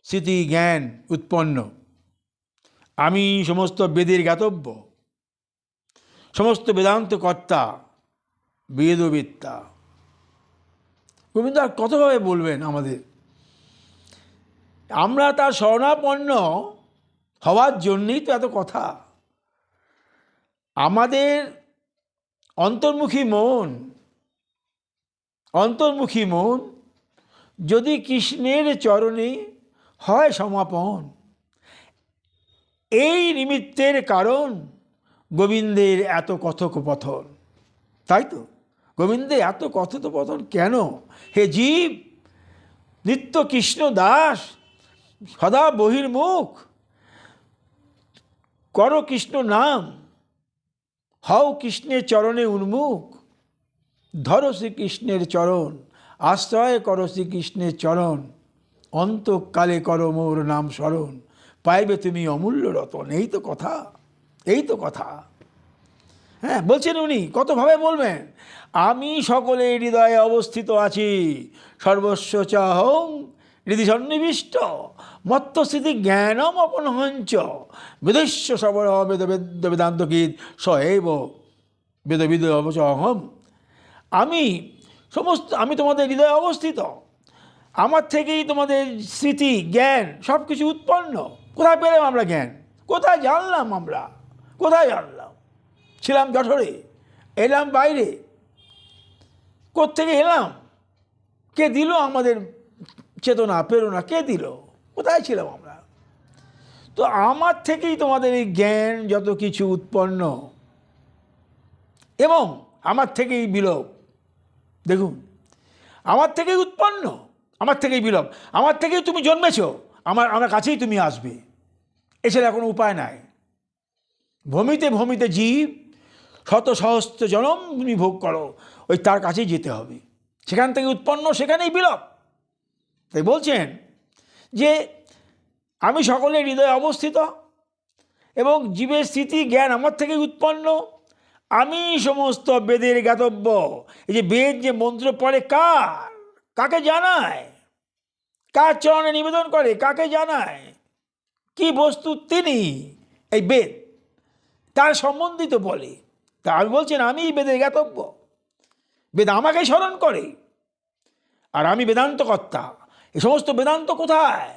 S1: স্মৃতি জ্ঞান উৎপন্ন। আমি সমস্ত বেদের জ্ঞাতব্য, সমস্ত বেদান্ত কর্তা, বেদবেত্তা। গোবিন্দ আর কতভাবে বলবেন আমাদের? আমরা তার শরণাপন্ন হওয়ার জন্যই তো এত কথা। আমাদের অন্তর্মুখী মন যদি কৃষ্ণের চরণে হয় সমাপন, এই নিমিত্তের কারণ গোবিন্দের এত কথোপকথন। তাই তো, গোবিন্দের এত কথোপকথন কেন? হে জীব, নিত্য কৃষ্ণ দাস, সদা বহির্মুখ, করো কৃষ্ণ নাম, হও কৃষ্ণের চরণে উন্মুখ, ধরো শ্রীকৃষ্ণের চরণ, আশ্রয় করো শ্রীকৃষ্ণের চরণ, অন্তকালে করো মোর নাম স্মরণ, পাইবে তুমি অমূল্য রতন। এই তো কথা, এই তো কথা। হ্যাঁ, বলছেন উনি, কতভাবে বলবেন? আমি সকলের হৃদয়ে অবস্থিত আছি, সর্বস্ব চাহং হৃদি সন্নিবিষ্ট মত্ত স্থিতি জ্ঞানম অপনহঞ্চ বেদস্য সবরহ বেদ বেদান্ত গীত স এব বেদবিদ অবচহম। আমি তোমাদের হৃদয়ে অবস্থিত, আমার থেকেই তোমাদের স্মৃতি জ্ঞান সব কিছু উৎপন্ন। কোথায় পেলাম আমরা জ্ঞান? কোথায় জানলাম আমরা? কোথায় জানলাম? ছিলাম জঠরে, এলাম বাইরে, কোত্থেকে এলাম? কে দিল আমাদের চেতনা, প্রেরণা? কে দিল? কোথায় ছিলাম আমরা? তো আমার থেকেই তোমাদের এই জ্ঞান যত কিছু উৎপন্ন এবং আমার থেকেই বিলোপ। দেখুন, আমার থেকেই উৎপন্ন, আমার থেকেই বিলোপ, আমার থেকেই তুমি জন্মেছ, আমার কাছেই তুমি আসবে। এছাড়া কোনো উপায় নাই। ভূমিতে ভূমিতে জীব, শত সহস্র জনম তুমি ভোগ করো, ওই তার কাছেই যেতে হবে। সেখান থেকে উৎপন্ন, সেখানেই বিলোপ। তাই বলছেন যে আমি সকলের হৃদয়ে অবস্থিত এবং জীবের স্মৃতি জ্ঞান আমার থেকে উৎপন্ন। আমি সমস্ত বেদের জ্ঞাতব্য। এই যে বেদ যে মন্ত্র পড়ে, কাকে জানায়? কার চরণে নিবেদন করে? কাকে জানায়? কি বস্তু তিনি? এই বেদ তার সম্বন্ধিত বলে। তা আমি বলছেন আমি বেদের জ্ঞাতব্য, বেদ আমাকে স্মরণ করে, আর আমি বেদান্ত কর্তা। এই সমস্ত বেদান্ত কোথায়?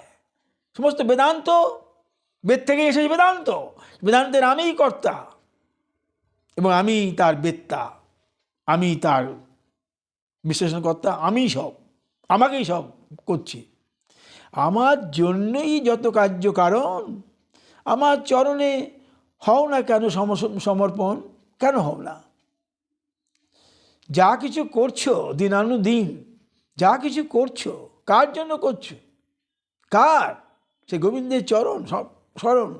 S1: সমস্ত বেদান্ত বেদ থেকে এসেছে। বেদান্তের আমিই কর্তা এবং আমি তার বেত্তা, আমি তার বিশ্লেষণকর্তা, আমি সব, আমাকেই সব করছি। আমার জন্যই যত কার্য কারণ। আমার চরণে হও না কেন সমর্পণ? কেন হও না? যা কিছু করছো দিনানুদিন, যা কিছু করছো, কার জন্য করছো? কার? সে গোবিন্দের চরণ স্মরণ।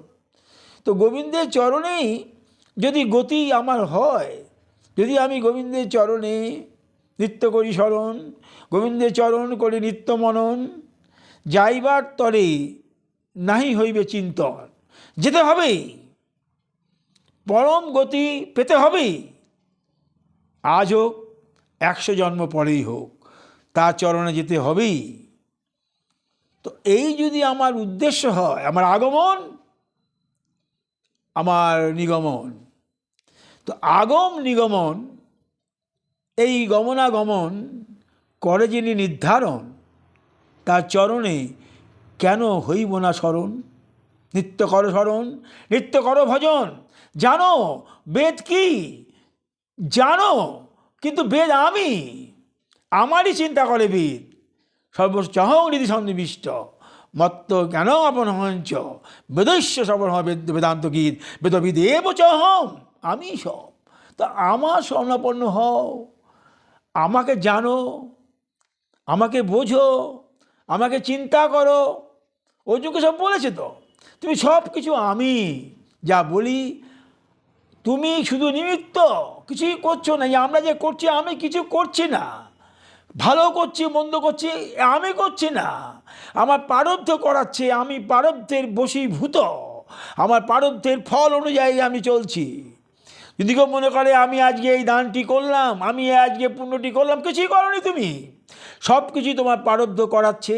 S1: তো গোবিন্দের চরণেই যদি গতি আমার হয়, যদি আমি গোবিন্দের চরণে নিত্য করি স্মরণ, গোবিন্দের চরণ করি নিত্য মনন, যাইবার তরে নাহি হইবে চিন্তন। যেতে হবেই, পরম গতি পেতে হবেই, আজ হোক 100 জন্ম পরেই হোক, তার চরণে যেতে হবেই। তো এই যদি আমার উদ্দেশ্য হয়, আমার আগমন, আমার নিগমন, তো আগম নিগমন, এই গমনাগমন করে যিনি নির্ধারণ, তার চরণে কেন হইব না স্মরণ। নিত্য কর স্মরণ, নিত্য কর ভজন। জানো বেদ কি, জানো, কিন্তু বেদ আমি, আমারই চিন্তা করে বেদ। সর্বচহং নিধি সন্নিবিষ্ট মত্ত জ্ঞান আপন হঞ্চ বেদস্য সবর বেদান্ত গীত বেদবিদেব চহম। আমি সব। তা আমার স্বর্ণাপন্ন হও, আমাকে জানো, আমাকে বোঝো, আমাকে চিন্তা করো। অর্জুনকে সব বলেছে তো, তুমি সব কিছু আমি যা বলি, তুমি শুধু নিমিত্ত, কিছুই করছো না। আমরা যে করছি, আমি কিছু করছি না। ভালো করছি মন্দ করছি আমি করছি না, আমার প্রারব্ধ করাচ্ছে, আমি প্রারব্ধের বশীভূত, আমার প্রারব্ধের ফল অনুযায়ী আমি চলছি। যদি কেউ মনে করে আমি আজকে এই দানটি করলাম, আমি আজকে পুণ্যটি করলাম, কিছুই করনি তুমি, সব কিছুই তোমার প্রারব্ধ করাচ্ছে।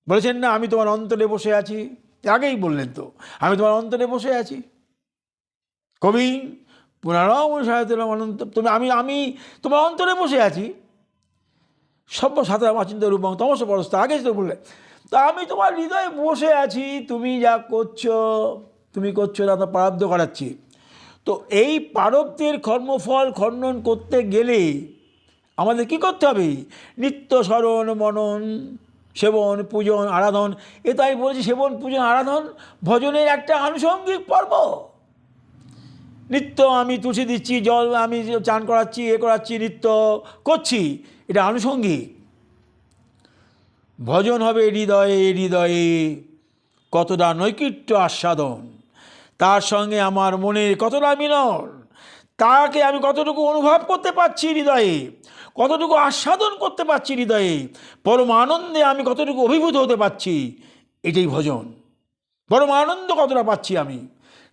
S1: বলেছেন না, আমি তোমার অন্তরে বসে আছি, আগেই বললেন তো, আমি তোমার অন্তরে বসে আছি। কবি পুনরাম সাহিত্যম অনন্ত, তুমি আমি তোমার অন্তরে বসে আছি। সভ্য সাধারণ অচিন্ত রূপং তমস পরস্ত, আগে তো বললে। তা আমি তোমার হৃদয়ে বসে আছি, তুমি যা করছো, তুমি করছো না, তা প্রারব্ধ করাচ্ছি। তো এই প্রারব্ধের কর্মফল খণ্ডন করতে গেলে আমাদের কি করতে হবে? নিত্য স্মরণ মনন, সেবন পূজন আরাধন। এ তাই বলেছি, সেবন পূজন আরাধন ভজনের একটা আনুষঙ্গিক পর্ব। নিত্য আমি তুলসী দিচ্ছি, জল আমি চান করাচ্ছি, এ করাচ্ছি, নিত্য করছি, এটা আনুষঙ্গিক। ভজন হবে হৃদয়ে হৃদয়ে, কতটা নৈকট্য আস্বাদন, তার সঙ্গে আমার মনের কতটা মিলন, তাকে আমি কতটুকু অনুভব করতে পারছি হৃদয়ে, কতটুকু আস্বাদন করতে পারছি হৃদয়ে, পরম আনন্দে আমি কতটুকু অভিভূত হতে পারছি, এটাই ভজন। পরম আনন্দ কতটা পাচ্ছি আমি।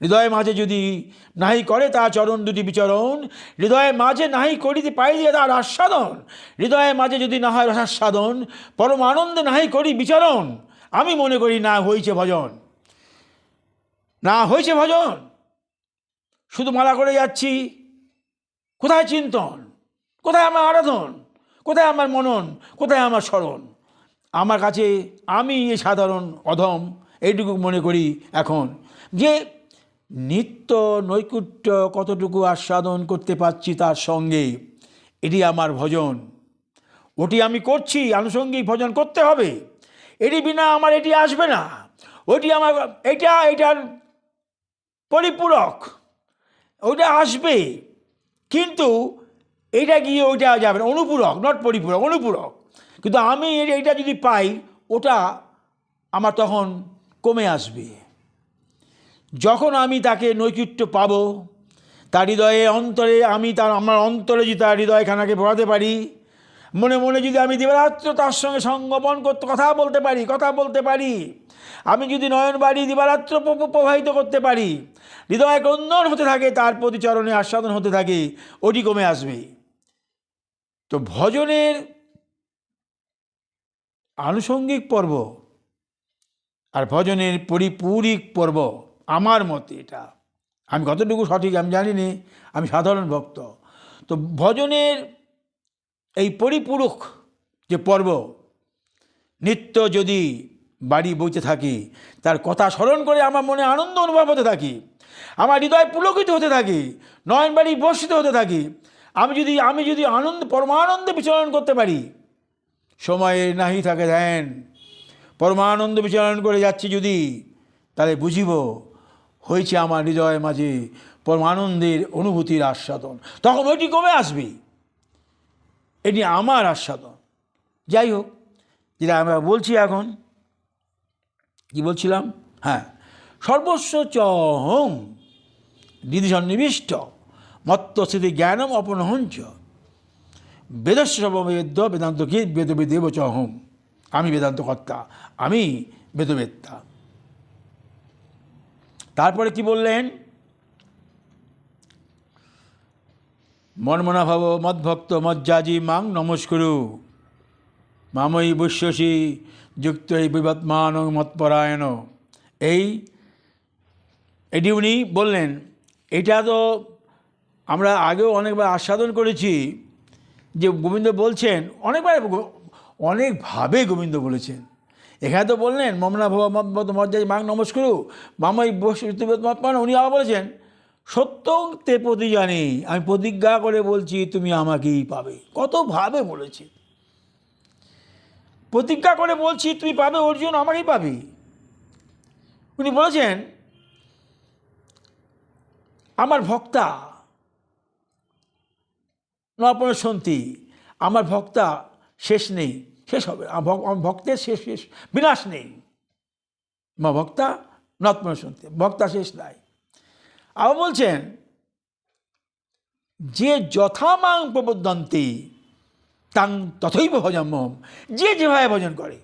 S1: হৃদয়ের মাঝে যদি নাহি করে তার চরণ দুটি বিচরণ, হৃদয়ের মাঝে নাহি করিতে পাই দিয়ে তার আস্বাদন, হৃদয়ের মাঝে যদি না হয় রসাস্বাদন, পরম আনন্দে নাহি করি বিচরণ, আমি মনে করি না হয়েছে ভজন, না হয়েছে ভজন। শুধু মালা করে যাচ্ছি, কোথায় চিন্তন, কোথায় আমার আরাধন, কোথায় আমার মনন, কোথায় আমার স্মরণ? আমার কাছে আমি এই সাধারণ অধম এইটুকু মনে করি এখন, যে নিত্য নৈকট্য কতটুকু আস্বাদন করতে পারছি তার সঙ্গে, এটি আমার ভজন। ওটি আমি করছি, আনুষঙ্গিক ভজন করতে হবে, এটি বিনা আমার এটি আসবে না। ওটি আমার এটার পরিপূরক, ওইটা আসবে, কিন্তু এইটা গিয়ে ওইটা যাবে না, অনুপূরক, নট পরিপূরক, অনুপূরক। কিন্তু আমি এইটা যদি পাই, ওটা আমার তখন কমে আসবে। যখন আমি তাকে নৈকট্য পাব, তার হৃদয়ে অন্তরে আমি আমার অন্তরে যদি তার হৃদয়খানাকে ভরাতে পারি, মনে মনে যদি আমি দিবারাত্র তার সঙ্গে সঙ্গমন করতে কথা বলতে পারি, আমি যদি নয়ন বাড়ি দিবারাত্র প্রবাহিত করতে পারি, হৃদয় ক্রন্দন হতে থাকে, তার প্রতি চরণে আস্বাদন হতে থাকে, ওটি কমে আসবে। তো ভজনের আনুষঙ্গিক পর্ব আর ভজনের পরিপূরক পর্ব, আমার মতে এটা, আমি কতটুকু সঠিক আমি জানি না, আমি সাধারণ ভক্ত। তো ভজনের এই পরিপূরক যে পর্ব, নিত্য যদি বাড়ি বইতে থাকি, তার কথা স্মরণ করে আমার মনে আনন্দ অনুভব হতে থাকি, আমার হৃদয় পুলকিত হতে থাকি, নয়ন বাড়ি বর্ষিত হতে থাকি, আমি যদি আনন্দ পরমানন্দে বিচরণ করতে পারি, সময়ে নাহি থাকে ধ্যান, পরমানন্দ বিচরণ করে যাচ্ছি যদি, তাহলে বুঝিব হয়েছে আমার হৃদয়ের মাঝে পরমানন্দের অনুভূতির আস্বাদন, তখন ওইটি কমে আসবে, এটি আমার আস্বাদন। যাই হোক, যেটা আমরা বলছি এখন, কি বলছিলাম? হ্যাঁ, সর্বস্ব চহং নিধি সন্নিবিষ্ট মত্ত স্থিতি জ্ঞানম অপনহঞ্চ বেদস্য সর্ববেদ্য বেদান্ত কি বেদবেদেব চহং। আমি বেদান্ত কর্তা, আমি বেদবেত্তা। তারপরে কি বললেন? মন্মনা ভব মদ্ভক্ত মজ্জাজি মাং নমস্কুরু মাময়ী বৈশ্যসী যুক্ত এই বিবৎমান মৎপরায়ণ। এটি উনি বললেন। এটা তো আমরা আগেও অনেকবার আস্বাদন করেছি যে গোবিন্দ বলছেন, অনেকভাবে গোবিন্দ বলেছেন। এখানে তো বললেন মমনা ভব মজ্জাজি মাং নমস্কুরু মাময়ী বৈশ্যসী মৎপরায়ণ। উনি আবার বলেছেন সত্যং তে প্রতিজানি, আমি প্রতিজ্ঞা করে বলছি তুমি আমাকেই পাবে। কতভাবে বলেছে, প্রতিজ্ঞা করে বলছি তুমি পাবে অর্জুন, আমাকেই পাবি। উনি বলেছেন আমার ভক্তা নপনসন্তি, আমার ভক্তা শেষ নেই, শেষ হবে, আমার ভক্তের শেষ বিনাশ নেই। মা ভক্তা নপনসন্তি, ভক্তা শেষ নাই। আবার বলছেন যে যথা মাং প্রবদন্তি তাং তথৈব ভজম্যহম, যে যেভাবে ভজন করে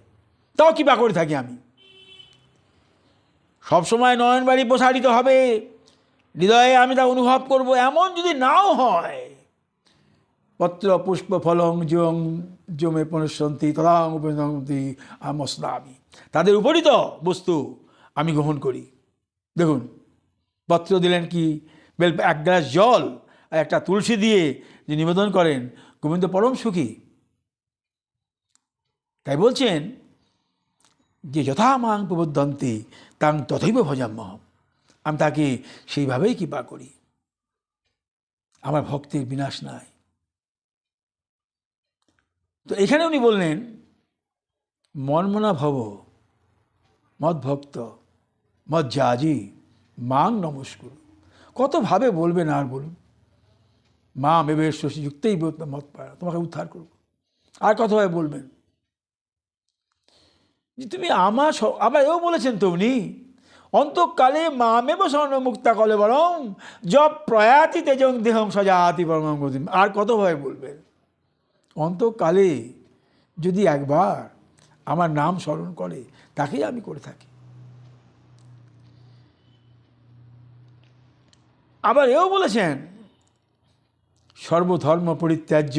S1: তাও কৃপা করে থাকি আমি। সবসময় নয়নবাড়ি প্রসারিত হবে, হৃদয়ে আমি তা অনুভব করব, এমন যদি নাও হয়, পত্র পুষ্প ফলং জং জমে পুনঃসন্তি তদাং উপনন্তি আমস্নামি, তাদের উপরিত বস্তু আমি গ্রহণ করি। দেখুন, পত্র দিলেন কি, এক গ্লাস জল আর একটা তুলসী দিয়ে যে নিবেদন করেন, গোবিন্দ পরম সুখী। তাই বলছেন যে যথা মাং প্রবদন্তি তাং তথৈব ভজাম্যহম, আমি তাকে সেইভাবেই কৃপা করি, আমার ভক্তের বিনাশ নাই। তো এখানে উনি বললেন মন্মনা ভব মদ্ভক্ত মজ্জাজি মাং নমস্কুরু। কতভাবে বলবেন আর বলুন, মা মেবের শশীযুক্তই মত পাড়া, তোমাকে উদ্ধার করব। আর কতভাবে বলবেন যে তুমি আমার, আবার এও বলেছেন তো উনি অন্তকালে মামেব স্বর্ণমুক্তা কলে বরং জব প্রয়াতি তেজং দেহং সজাতি পরমং গতিম। আর কতভাবে বলবেন, অন্তকালে যদি একবার আমার নাম স্মরণ করে তাকেই আমি করে থাকি। আবার এও বলেছেন সর্বধর্ম পরিত্যাজ্য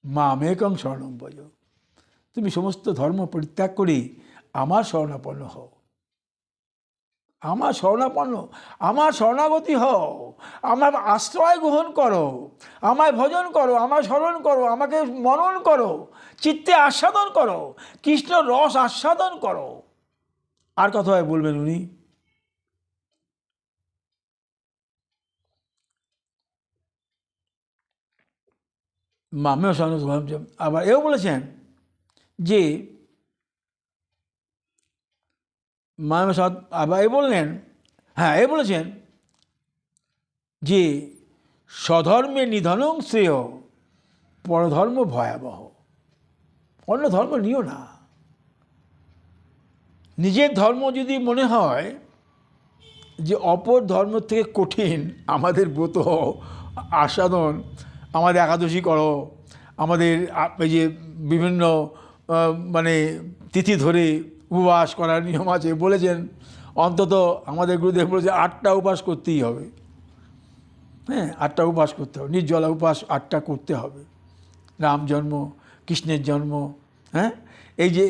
S1: মামেকং শরণং ভজ, তুমি সমস্ত ধর্ম পরিত্যাগ করে আমার শরণাপন্ন হও, আমার শরণাপন্ন, আমার শরণাগতি হও, আমার আশ্রয় গ্রহণ করো, আমায় ভজন করো, আমায় স্মরণ করো, আমাকে মনন করো, চিত্তে আস্বাদন করো, কৃষ্ণ রস আস্বাদন করো। আর কথায় বলবেন উনি মামেও শরণ। আবার এও বলেছেন যে মামে আবার এ বললেন, হ্যাঁ এ বলেছেন যে স্বধর্মে নিধনং শ্রেয় পরধর্ম ভয়াবহ। অন্য ধর্ম নিও না, নিজের ধর্ম যদি মনে হয় যে অপর ধর্ম থেকে কঠিন আমাদের ব্রত আস্বাদন, আমাদের একাদশী করো, আমাদের এই যে বিভিন্ন মানে তিথি ধরে উপবাস করার নিয়ম আছে, বলেছেন অন্তত আমাদের গুরুদেব বলেছে 8টা উপবাস করতেই হবে। হ্যাঁ, 8টা উপবাস করতে হবে, নির্জলা উপবাস 8টা করতে হবে। রাম জন্ম, কৃষ্ণের জন্ম, হ্যাঁ, এই যে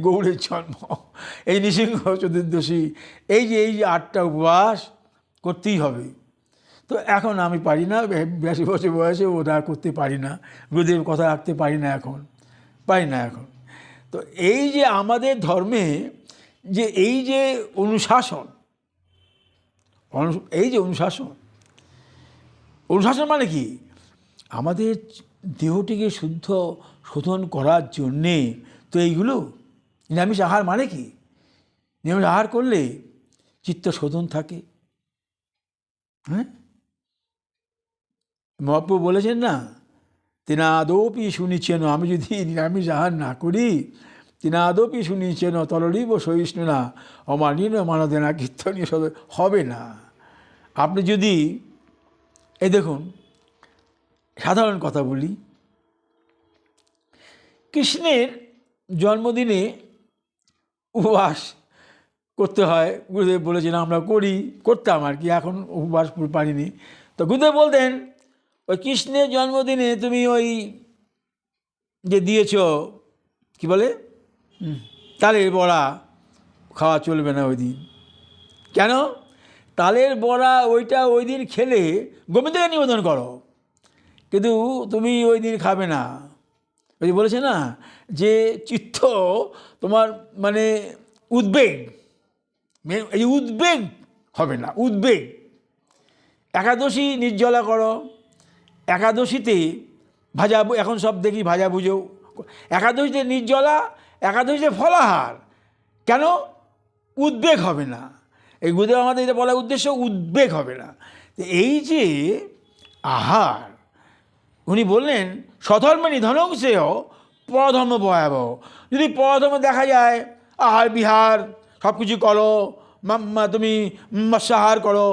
S1: গৌড়ের জন্ম, এই নৃসিংহ চতুর্দশী, এই যে 8টা উপবাস করতেই হবে। তো এখন আমি পারি না, 82 বছর বয়সে ওটা করতে পারি না, গুরুদেব কথা রাখতে পারি না এখন। তো এই যে আমাদের ধর্মে যে এই যে অনুশাসন মানে কি, আমাদের দেহটিকে শোধন করার জন্যে তো এইগুলো। নিরামিষ আহার মানে কি, নিরামিষ আহার করলে চিত্ত শোধন থাকে। হ্যাঁ, মহাপ্রভু বলেছেন না, তিনাদৌপি শুনিছেন, আমি যদি নিরামিষ আহার না করি, তিনাদৌপি শুনিছেন তলরিব সহিষ্ণু না অমানীন মানদে না কীর্তনীয় হবে না। আপনি যদি এই দেখুন, সাধারণ কথা বলি, কৃষ্ণের জন্মদিনে উপবাস করতে হয়, গুরুদেব বলেছেন আমরা করতাম আর কি, এখন উপবাস পারিনি। তো গুরুদেব বলতেন ওই কৃষ্ণের জন্মদিনে তুমি ওই যে দিয়েছ কি বলে তালের বড়া খাওয়া চলবে না ওই দিন। কেন? তালের বড়া ওইটা ওই দিন খেলে গোবিন্দকে নিবেদন করো, কিন্তু তুমি ওই দিন খাবে না। ওই যে বলেছে না যে চিত্ত তোমার মানে উদ্বেগ, এই যে উদ্বেগ হবে না, উদ্বেগ। একাদশী নির্জলা করো, একাদশীতে ভাজা, এখন সব দেখি ভাজা ভুজো, একাদশীতে নির্জলা, একাদশীতে ফলাহার। কেন? উদ্বেগ হবে না। এই গুরুদেব আমাদের এটা বলার উদ্দেশ্য, উদ্বেগ হবে না। এই যে আহার, উনি বললেন স্বধর্মে নিধনং শ্রেয় পরধর্ম ভয়াবহ। যদি পরধর্ম দেখা যায় আহার বিহার সব কিছু করো, তুমি মৎস্যাহার করো,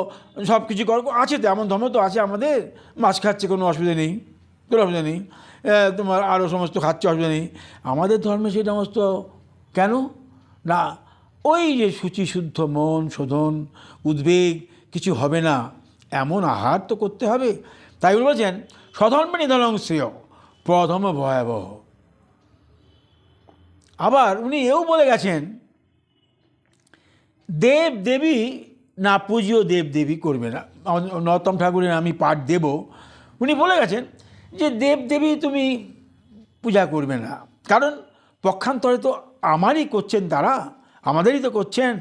S1: সব কিছু করো, আছে তো এমন ধর্ম তো আছে আমাদের, মাছ খাচ্ছে কোনো অসুবিধা নেই, কোনো অসুবিধা নেই, তোমার আরও সমস্ত খাচ্ছে অসুবিধা নেই। আমাদের ধর্মে সেই সমস্ত কেন না? ওই যে শুচি শুদ্ধ মন শোধন, উদ্বেগ কিছু হবে না এমন আহার তো করতে হবে। তাই উনি বলছেন স্বধর্মে নিধনং শ্রেয় পরধর্ম ভয়াবহ। আবার উনি এও বলে গেছেন দেব দেবী না পুজিও দেব দেবী করবে না। নরোত্তম ঠাকুরের আমি পাঠ দেব, উনি বলে গেছেন যে দেব দেবী তুমি পূজা করবে না, কারণ পক্ষান্তরে তো আমারই করছেন, তারা আমাদেরই তো করছেন।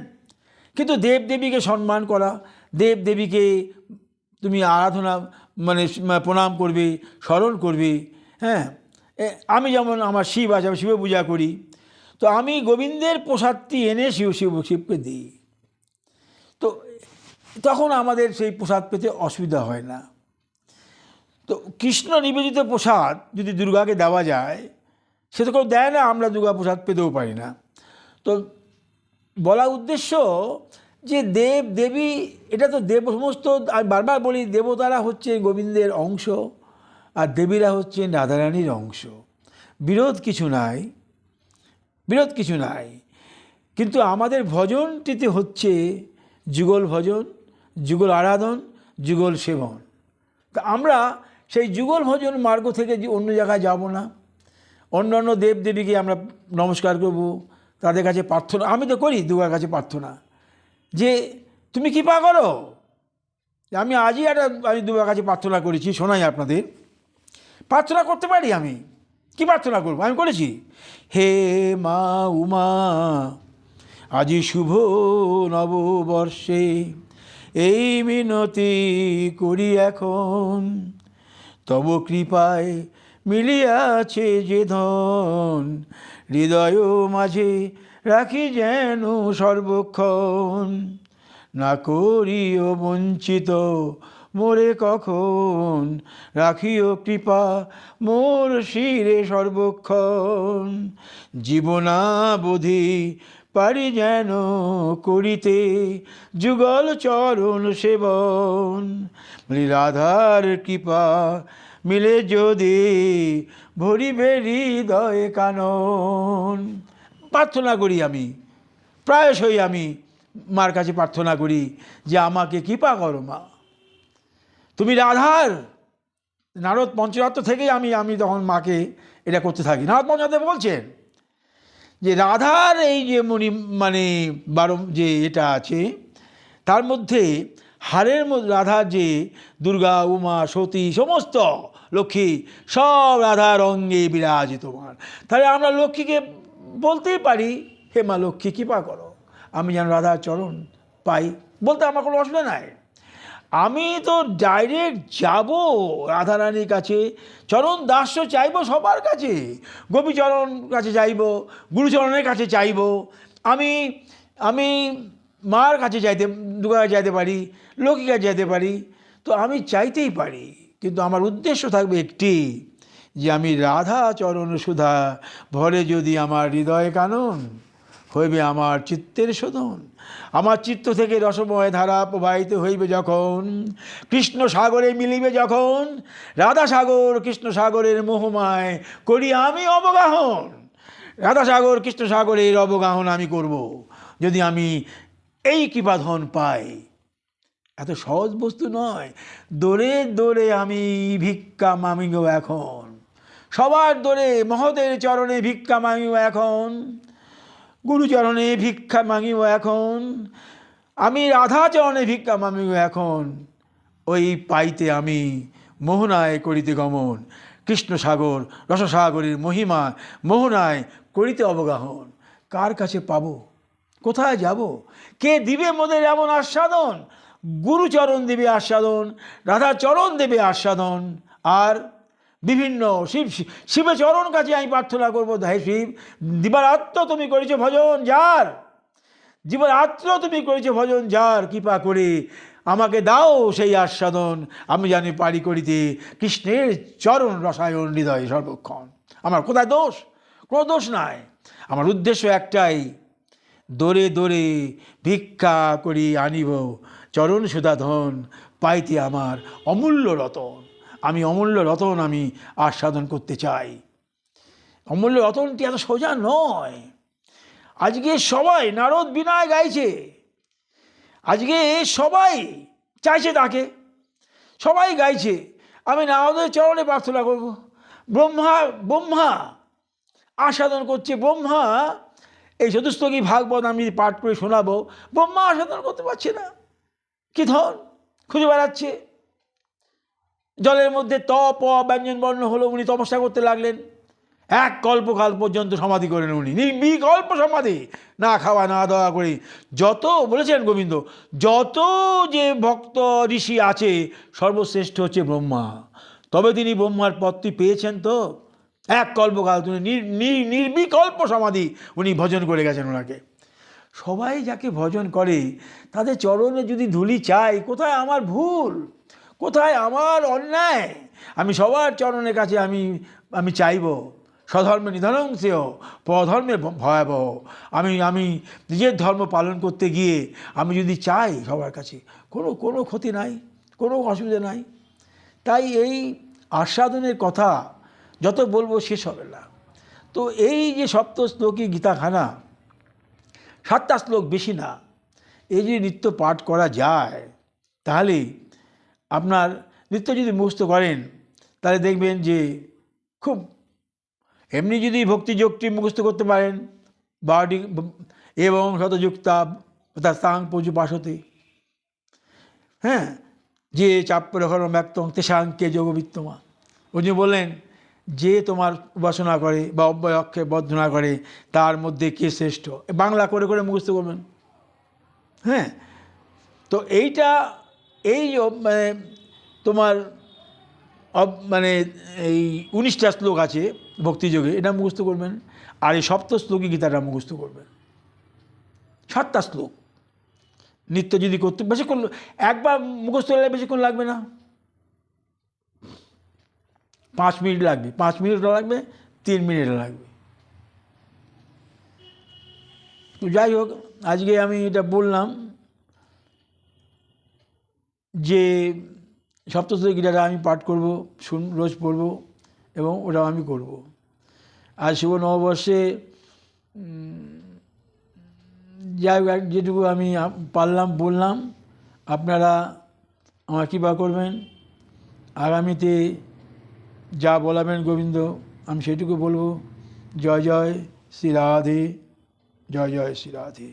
S1: কিন্তু দেব দেবীকে সম্মান করা, দেব দেবীকে তুমি আরাধনা মানে প্রণাম করবে, স্মরণ করবে। হ্যাঁ, আমি যেমন আমার শিব আছে, আমি শিব পূজা করি, তো আমি গোবিন্দের প্রসাদটি এনে শিবকে দিই, তো তখন আমাদের সেই প্রসাদ পেতে অসুবিধা হয় না। তো কৃষ্ণ নিবেদিত প্রসাদ যদি দুর্গাকে দেওয়া যায়, সে তো কেউ দেয় না, আমরা দুর্গা প্রসাদ পেতেও পারি না। তো বলা উদ্দেশ্য যে দেব দেবী, এটা তো দেব, সমস্ত আমি বারবার বলি দেবতারা হচ্ছে গোবিন্দের অংশ আর দেবীরা হচ্ছেন রাধারানীর অংশ। বিরোধ কিছু নাই, বিরোধ কিছু নাই। কিন্তু আমাদের ভজনটিতে হচ্ছে যুগল ভজন, যুগল আরাধন, যুগল সেবন। তা আমরা সেই যুগল ভজন মার্গ থেকে অন্য জায়গায় যাব না। অন্য অন্য দেবদেবীকে আমরা নমস্কার করব, তাদের কাছে প্রার্থনা, আমি তো করি দুর্গার কাছে প্রার্থনা যে তুমি কৃপা করো। আমি আজই আমি দুর্গার কাছে প্রার্থনা করেছি, শোনাই আপনাদের। প্রার্থনা করতে পারি, আমি কি প্রার্থনা করব, আমি করেছি। হে মা উমা, আজি শুভ নববর্ষে এই মিনতি করি এখন, তব কৃপায় মিলিয়াছে যে ধন, হৃদয় মাঝে রাখি যেন সর্বক্ষণ, না করিও বঞ্চিত মোরে কখন, রাখিও কৃপা মোর শিরে সর্বক্ষণ, জীবনাবধি পারি যেন করিতে যুগল চরণ সেবন, রাধার কৃপা মিলে যদি ভরিবে হৃদয় কানন। প্রার্থনা করি আমি, প্রায়শই আমি মার কাছে প্রার্থনা করি যে আমাকে কৃপা করো মা, তুমি রাধার। নারদ পঞ্চরাত্র থেকেই আমি তখন মাকে এটা করতে থাকি। নারদ পঞ্চরাত্রে বলছেন যে রাধার এই যে মানে 12 যে এটা আছে, তার মধ্যে হারের মধ্যে রাধার যে দুর্গা উমা সতী সমস্ত লক্ষ্মী সব রাধার অঙ্গে বিরাজিতমান। তাহলে আমরা লক্ষ্মীকে বলতেই পারি হে মা লক্ষ্মী কৃপা করো, আমি যেন রাধার চরণ পাই, বলতে আমার কোনো অসুবিধা নাই। আমি তো ডাইরেক্ট যাব রাধারানীর কাছে, চরণ দাস্য চাইব সবার কাছে, গোপীচরণ কাছে চাইব, গুরুচরণের কাছে চাইব। আমি আমি মার কাছে যাইতে, দুর্গার যাইতে পারি, লক্ষ্মীর কাছে যেতে পারি, তো আমি চাইতেই পারি, কিন্তু আমার উদ্দেশ্য থাকবে একটি, যে আমি রাধা চরণ সুধা ভরে যদি আমার হৃদয় কানন, হইবে আমার চিত্তের শোধন। আমার চিত্ত থেকে রসময় ধারা প্রবাহিত হইবে যখন, কৃষ্ণ সাগরে মিলিবে যখন, রাধা সাগর কৃষ্ণ সাগরের মোহমায় করি আমি অবগাহন। রাধা সাগর কৃষ্ণ সাগরের অবগাহন আমি করব যদি আমি এই কৃপাধন পাই। এত সহজ বস্তু নয়। দোরে দোরে আমি ভিক্ষা মামিব এখন, সবার দোরে মহতের চরণে ভিক্ষা মামিব এখন, গুরুচরণে ভিক্ষা মাগিব এখন, আমি রাধা চরণে ভিক্ষা মাগিব এখন, ওই পাইতে আমি মোহনায় করিতে গমন, কৃষ্ণ সাগর রসসাগরের মহিমা মোহনায় করিতে অবগাহন। কার কাছে পাব, কোথায় যাব, কে দিবে মোদের এমন আস্বাদন? গুরুচরণ দেবে আস্বাদন, রাধাচরণ দেবে আস্বাদন। আর বিভিন্ন শিবের চরণ কাছে আমি প্রার্থনা করবো, হে শিব, দিবারাত্র তুমি করেছো ভজন যার, দিবারাত্র তুমি করেছো ভজন যার, কৃপা করে আমাকে দাও সেই আস্বাদন, আমি জানি পারি করিতে কৃষ্ণের চরণ রসায়ন হৃদয় সর্বক্ষণ। আমার কোথায় দোষ? কোনো দোষ নাই। আমার উদ্দেশ্য একটাই, দোরে দোরে ভিক্ষা করি আনিব চরণ সুধাধন, পাইতে আমার অমূল্য রতন। আমি অমূল্য রতন আমি আস্বাদন করতে চাই। অমূল্য রতনটি এত সোজা নয়। আজকে সবাই নারদ বিনয় গাইছে, আজকে সবাই চাইছে তাকে, সবাই গাইছে। আমি নারদের চরণে প্রার্থনা করব। ব্রহ্মা আস্বাদন করছে। ব্রহ্মা এই চতুস্তকী ভাগবত আমি পাঠ করে শোনাবো, ব্রহ্মা আস্বাদন করতে পারছে না। কি ধন খুঁজে বেড়াচ্ছে। জলের মধ্যে তপ ব্যঞ্জন বর্ণ হলো, উনি তপস্যা করতে লাগলেন। এক কল্পকাল পর্যন্ত সমাধি করেন উনি, নির্বিকল্প সমাধি, না খাওয়া না দাওয়া করে। যত বলেছেন গোবিন্দ, যত যে ভক্ত ঋষি আছে সর্বশ্রেষ্ঠ হচ্ছে ব্রহ্মা। তবে তিনি ব্রহ্মার পদটি পেয়েছেন। তো এক কল্পকাল তিনি নির্বিকল্প সমাধি উনি ভজন করে গেছেন ওনাকে। সবাই যাকে ভজন করে তাদের চরণে যদি ধুলি চাই, কোথায় আমার ভুল, কোথায় আমার অন্যায়? আমি সবার চরণের কাছে আমি চাইব, স্বধর্মে নিধনং শ্রেয় পরধর্মে ভয়াবহ। আমি নিজের ধর্ম পালন করতে গিয়ে আমি যদি চাই সবার কাছে, কোনো ক্ষতি নাই, কোনো অসুবিধা নাই। তাই এই আস্বাদনের কথা যত বলবো শেষ হবে না। তো এই যে সপ্ত শ্লোকী গীতাখানা, 7টা শ্লোক, বেশি না, এই যে নিত্য পাঠ করা যায়, তাহলে আপনার নিত্য যদি মুখস্থ করেন তাহলে দেখবেন যে খুব, এমনি যদি ভক্তিযোগটি মুখস্থ করতে পারেন, 12টি এবং শতযুক্তা তাং পজু পাশতে, হ্যাঁ, যে চাপ্যরহর ব্যক্তং তেষাঙ্কে যোগবিত্তমা, উনি বললেন যে তোমার উপাসনা করে বা অব্যয় অক্ষে বর্ধনা করে তার মধ্যে কে শ্রেষ্ঠ। বাংলা করে করে মুখস্থ করবেন। হ্যাঁ, তো এইটা এই মানে তোমার মানে এই 19টা শ্লোক আছে ভক্তিযোগে, এটা মুখস্থ করবেন। আর এই সপ্ত শ্লোকী গীতাটা মুখস্থ করবেন। 7টা শ্লোক নিত্য যদি করতে, বেশিক্ষণ, একবার মুখস্থ করলে বেশিক্ষণ লাগবে না, 5 মিনিট লাগবে, 5 মিনিটও লাগবে, 3 মিনিট লাগবে। তো যাই হোক, আজকে আমি এটা বললাম যে সপ্তশ্লোকী গীতাটা আমি পাঠ করব, রোজ পড়ব এবং ওটাও আমি করব। আর শুভ নববর্ষে যাই হোক, যেটুকু আমি পারলাম বললাম, আপনারা আমার কৃপা করবেন। আগামীতে যা বলাবেন গোবিন্দ আমি সেটুকু বলবো। জয় জয় শ্রী রাধে, জয় জয় শ্রী রাধে।